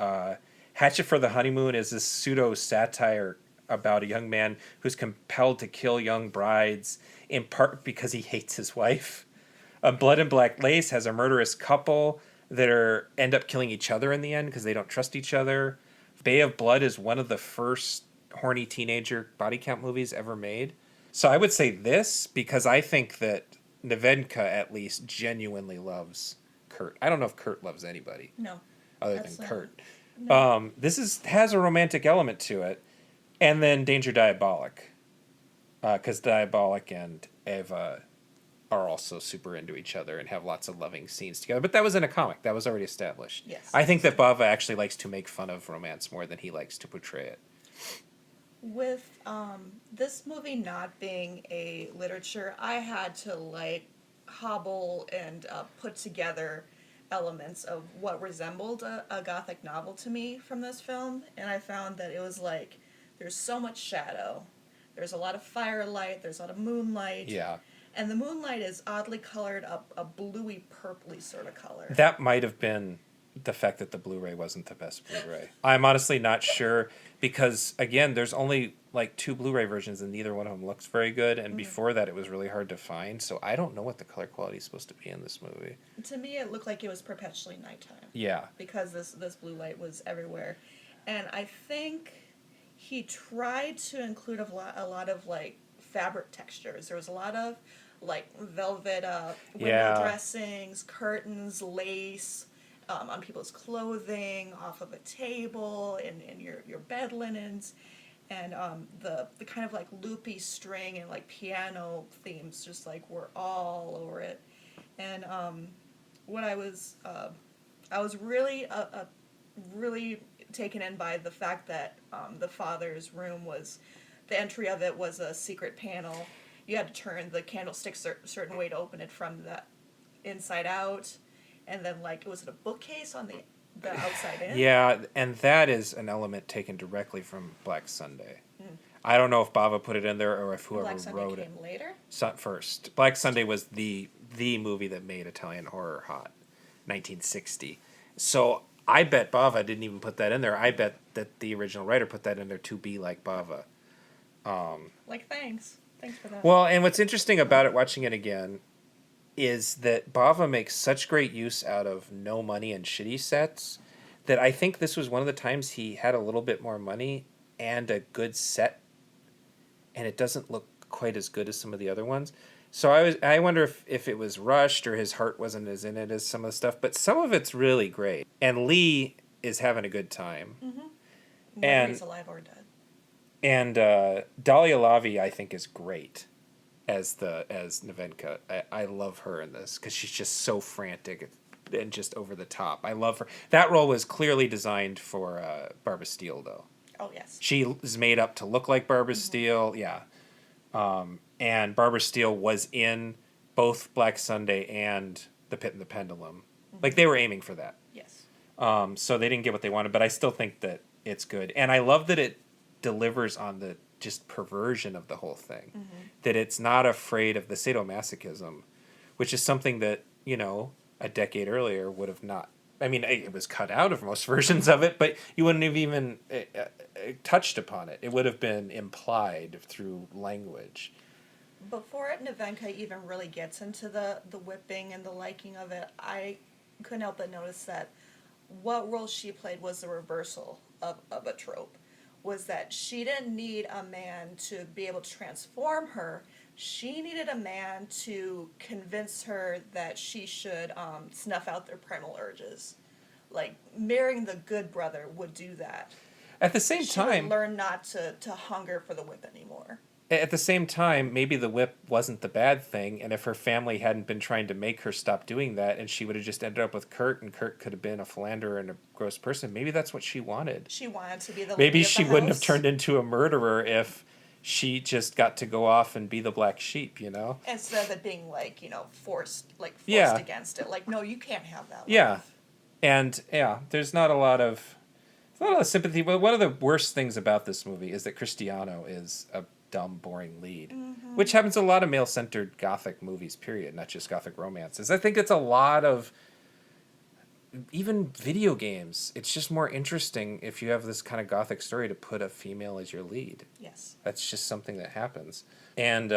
Hatchet for the Honeymoon is this pseudo-satire about a young man who's compelled to kill young brides, in part because he hates his wife. Blood and Black Lace has a murderous couple that end up killing each other in the end because they don't trust each other. Bay of Blood is one of the first horny teenager body count movies ever made. So I would say this because I think that Nevenka at least genuinely loves Kurt. I don't know if Kurt loves anybody. No. Other than Kurt. No. This has a romantic element to it. And then Danger Diabolic. Because Diabolic and Eva are also super into each other and have lots of loving scenes together. But that was in a comic. That was already established. Yes. I think that Bava actually likes to make fun of romance more than he likes to portray it. With this movie not being a literature, I had to hobble and put together elements of what resembled a Gothic novel to me from this film, and I found that it was there's so much shadow, there's a lot of firelight, there's a lot of moonlight, and the moonlight is oddly colored a bluey purpley sort of color. That might have been the fact that the Blu-ray wasn't the best Blu-ray. I'm honestly not sure because, again, there's only 2 Blu-ray versions and neither one of them looks very good. And before that, it was really hard to find. So I don't know what the color quality is supposed to be in this movie. To me, it looked like it was perpetually nighttime. Yeah. Because this blue light was everywhere. And I think he tried to include a lot of fabric textures. There was a lot of velvet window dressings, curtains, lace, on people's clothing, off of a table, in your bed linens, and the kind of loopy string and piano themes just were all over it. And what I was really really taken in by the fact that the father's room the entry of it was a secret panel. You had to turn the candlestick a certain way to open it from the inside out. And then, was it a bookcase on the outside in? Yeah, and that is an element taken directly from Black Sunday. Mm. I don't know if Bava put it in there or if whoever Black Sunday wrote came later? First. Black Sunday was the movie that made Italian horror hot, 1960. So I bet Bava didn't even put that in there. I bet that the original writer put that in there to be like Bava. Thanks. Thanks for that. Well, and what's interesting about it, watching it again, is that Bava makes such great use out of no money and shitty sets that I think this was one of the times he had a little bit more money and a good set, and it doesn't look quite as good as some of the other ones. So I wonder if it was rushed or his heart wasn't as in it as some of the stuff, but some of it's really great. And Lee is having a good time. Whether And he's alive or dead. And Dahlia Lavi, I think, is great as Nevenka. I love her in this because she's just so frantic and just over the top. I love her. That role was clearly designed for Barbara Steele, though. Oh, yes. She is made up to look like Barbara Steele, yeah. And Barbara Steele was in both Black Sunday and The Pit and the Pendulum. Like, they were aiming for that. Yes. So they didn't get what they wanted, but I still think that it's good. And I love that it delivers on the just perversion of the whole thing. That it's not afraid of the sadomasochism, which is something that, you know, a decade earlier would have not. I mean, it was cut out of most versions of it, but you wouldn't have even touched upon it. It would have been implied through language. Before Nevenka even really gets into the whipping and the liking of it, I couldn't help but notice that what role she played was the reversal of a trope. Was that she didn't need a man to be able to transform her. She needed a man to convince her that she should snuff out their primal urges. Like, marrying the good brother would do that. At the same time... She would learn not to hunger for the whip anymore. At the same time, maybe the whip wasn't the bad thing, and if her family hadn't been trying to make her stop doing that, and she would have just ended up with Kurt, and Kurt could have been a philanderer and a gross person, maybe that's what she wanted. She wanted to be the Maybe lady of she the wouldn't house. have turned into a murderer if she just got to go off and be the black sheep, you know? Instead of it being, like, you know, forced Yeah. against it. Like, no, you can't have that. Yeah. And, yeah, there's not a lot of sympathy. But one of the worst things about this movie is that Cristiano is a dumb, boring lead, which happens to a lot of male-centered Gothic movies, period, not just Gothic romances. I think it's a lot of even video games. It's just more interesting if you have this kind of Gothic story to put a female as your lead. Yes. That's just something that happens. And,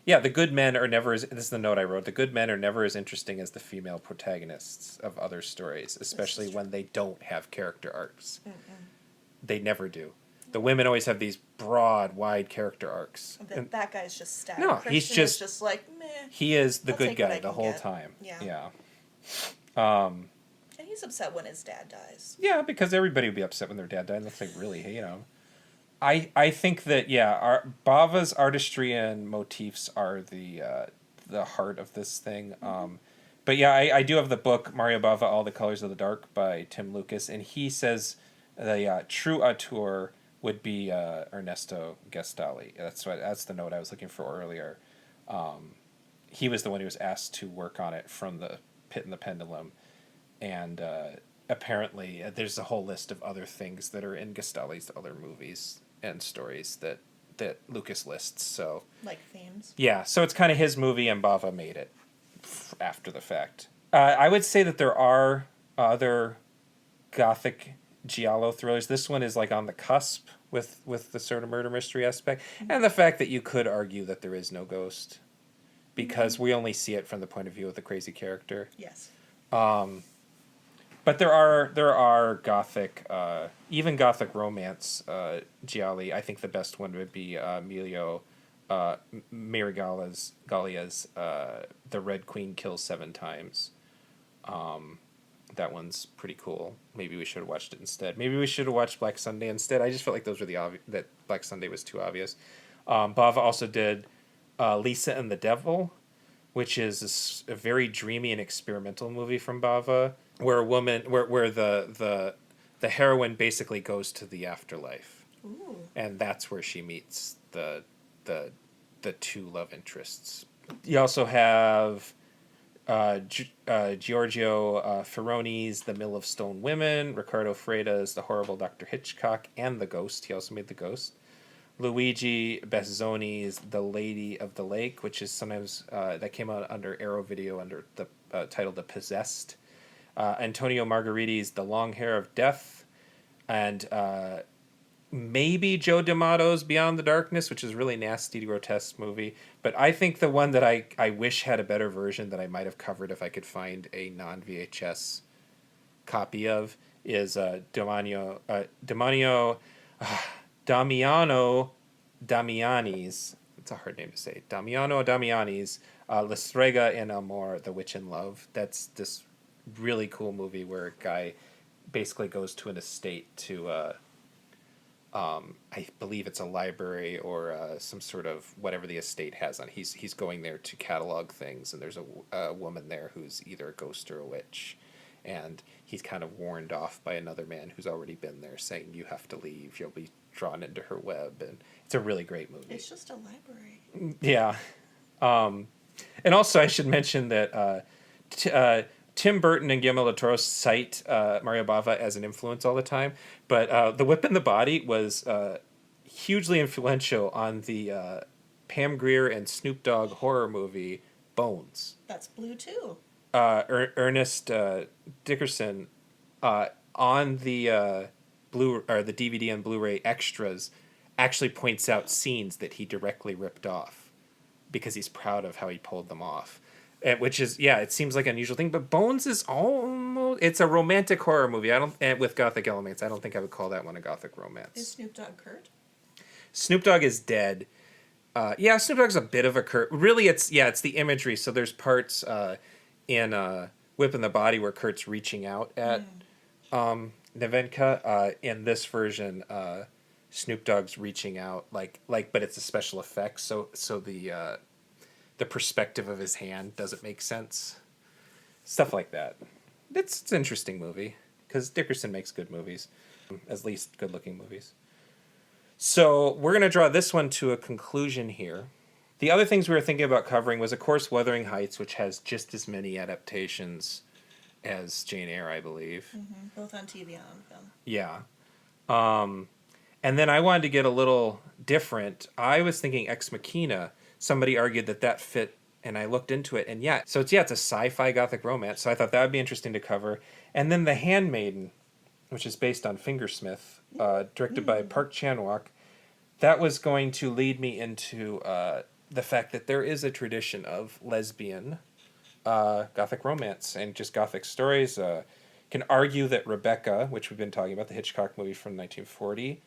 yeah, the good men are never as... This is the note I wrote. The good men are never as interesting as the female protagonists of other stories, especially when they don't have character arcs. They never do. The women always have these broad, wide character arcs. That guy's just static. No, Christian he's is just like, meh. He is the I'll good take what guy I the can whole get. time. Yeah. And he's upset when his dad dies. Yeah, because everybody would be upset when their dad died. That's like really, you know. I think that, yeah, Bava's artistry and motifs are the heart of this thing. But yeah, I do have the book Mario Bava, All the Colors of the Dark by Tim Lucas, and he says the true auteur would be Ernesto Gestali. That's the note I was looking for earlier. He was the one who was asked to work on it from The Pit and the Pendulum, and apparently there's a whole list of other things that are in Gestali's other movies and stories that Lucas lists. So like themes. Yeah, so it's kind of his movie, and Bava made it after the fact. I would say that there are other Gothic giallo thrillers. This one is like on the cusp with the sort of murder mystery aspect, and the fact that you could argue that there is no ghost because we only see it from the point of view of the crazy character. Yes. But there are Gothic, even Gothic romance gialli. I think the best one would be Emilio Mirigalia's The Red Queen Kills 7 Times. That one's pretty cool. Maybe we should have watched it instead. Maybe we should have watched Black Sunday instead. I just felt like those were that Black Sunday was too obvious. Bava also did Lisa and the Devil, which is a very dreamy and experimental movie from Bava, where the heroine basically goes to the afterlife. Ooh. And that's where she meets the two love interests. You also have Giorgio Ferroni's The Mill of Stone Women, Ricardo Freda's The Horrible Dr. Hitchcock, and The Ghost. He also made The Ghost. Luigi Bezzoni's The Lady of the Lake, which is sometimes that came out under Arrow Video under the title The Possessed. Antonio Margheriti's The Long Hair of Death, and maybe Joe D'Amato's Beyond the Darkness, which is a really nasty, grotesque movie. But I think the one that I wish had a better version that I might have covered if I could find a non-VHS Damiani's, it's a hard name to say, Damiano Damiani's La Strega in Amor, The Witch in Love. That's this really cool movie where a guy basically goes to an estate to, I believe it's a library or some sort of whatever the estate has on. He's going there to catalog things, and there's a woman there who's either a ghost or a witch. And he's kind of warned off by another man who's already been there saying, you have to leave, you'll be drawn into her web. And it's a really great movie. It's just a library. Yeah. And also I should mention that Tim Burton and Guillermo del Toro cite Mario Bava as an influence all the time. But The Whip in the Body was hugely influential on the Pam Grier and Snoop Dogg horror movie Bones. That's blue too. Ernest Dickerson on the the DVD and Blu-ray extras actually points out scenes that he directly ripped off because he's proud of how he pulled them off. Which is, yeah, it seems like an unusual thing, but Bones is it's a romantic horror movie. With Gothic elements. I don't think I would call that one a Gothic romance. Is Snoop Dogg Kurt? Snoop Dogg is dead. Snoop Dogg's a bit of a Kurt. Really, it's the imagery. So there's parts in Whip in the Body where Kurt's reaching out at Nevenka. In this version, Snoop Dogg's reaching out but it's a special effect. So the perspective of his hand doesn't make sense. Stuff like that. It's an interesting movie because Dickerson makes good movies, at least good-looking movies. So we're going to draw this one to a conclusion here. The other things we were thinking about covering was, of course, Wuthering Heights, which has just as many adaptations as Jane Eyre, I believe. Mm-hmm. Both on TV and on film. Yeah. And then I wanted to get a little different. I was thinking Ex Machina. Somebody argued that fit, and I looked into it, and it's a sci-fi Gothic romance, so I thought that would be interesting to cover. And then The Handmaiden, which is based on Fingersmith, directed by Park Chan-wook. That was going to lead me into the fact that there is a tradition of lesbian Gothic romance and just Gothic stories. Can argue that Rebecca, which we've been talking about, the Hitchcock movie from 1940,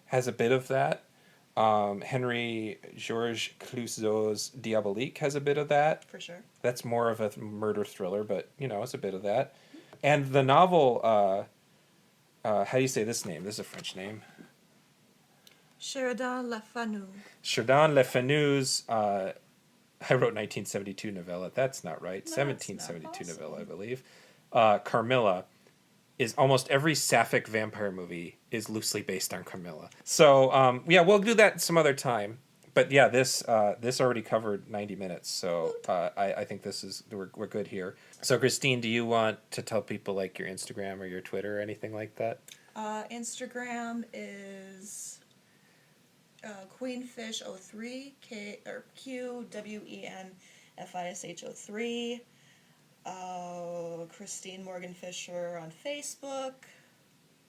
has a bit of that. Henry Georges Clouzot's Diabolique has a bit of that. For sure. That's more of a murder thriller, but, it's a bit of that. And the novel, how do you say this name? This is a French name. Sheridan Le Fanu. Sheridan Le Fanu's, I wrote 1972 novella. That's not right. No, 1772 novella, I believe. Carmilla. Is almost every sapphic vampire movie is loosely based on Carmilla. So, we'll do that some other time. But yeah, this already covered 90 minutes, so I think we're good here. So, Kristine, do you want to tell people like your Instagram or your Twitter or anything like that? Instagram is Queenfish03, QWENFISH03. Kristine Morgan Fisher on Facebook.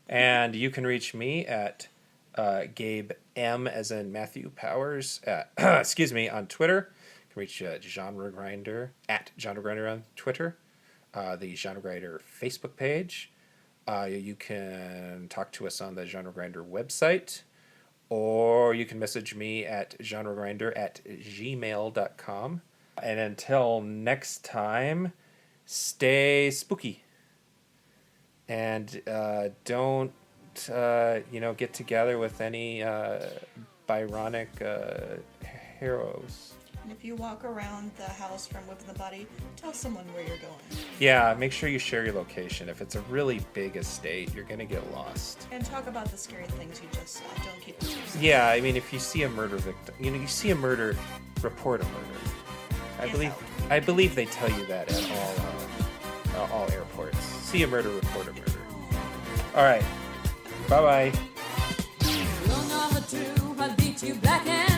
And you can reach me at Gabe M as in Matthew Powers on Twitter. You can reach Genre Grinder at Genre Grinder on Twitter. The Genre Grinder Facebook page. You can talk to us on the Genre Grinder website, or you can message me at genregrinder@gmail.com. And until next time, stay spooky. And don't, get together with any Byronic heroes. And if you walk around the house from Whip in the Body, tell someone where you're going. Yeah, make sure you share your location. If it's a really big estate, you're going to get lost. And talk about the scary things you just saw. Don't keep it to yourself. Yeah, I mean, if you see a murder victim, you see a murder, report a murder. I believe they tell you that at all airports. See a murder, report a murder. All right. Bye-bye. You're number 2, I'll beat you black and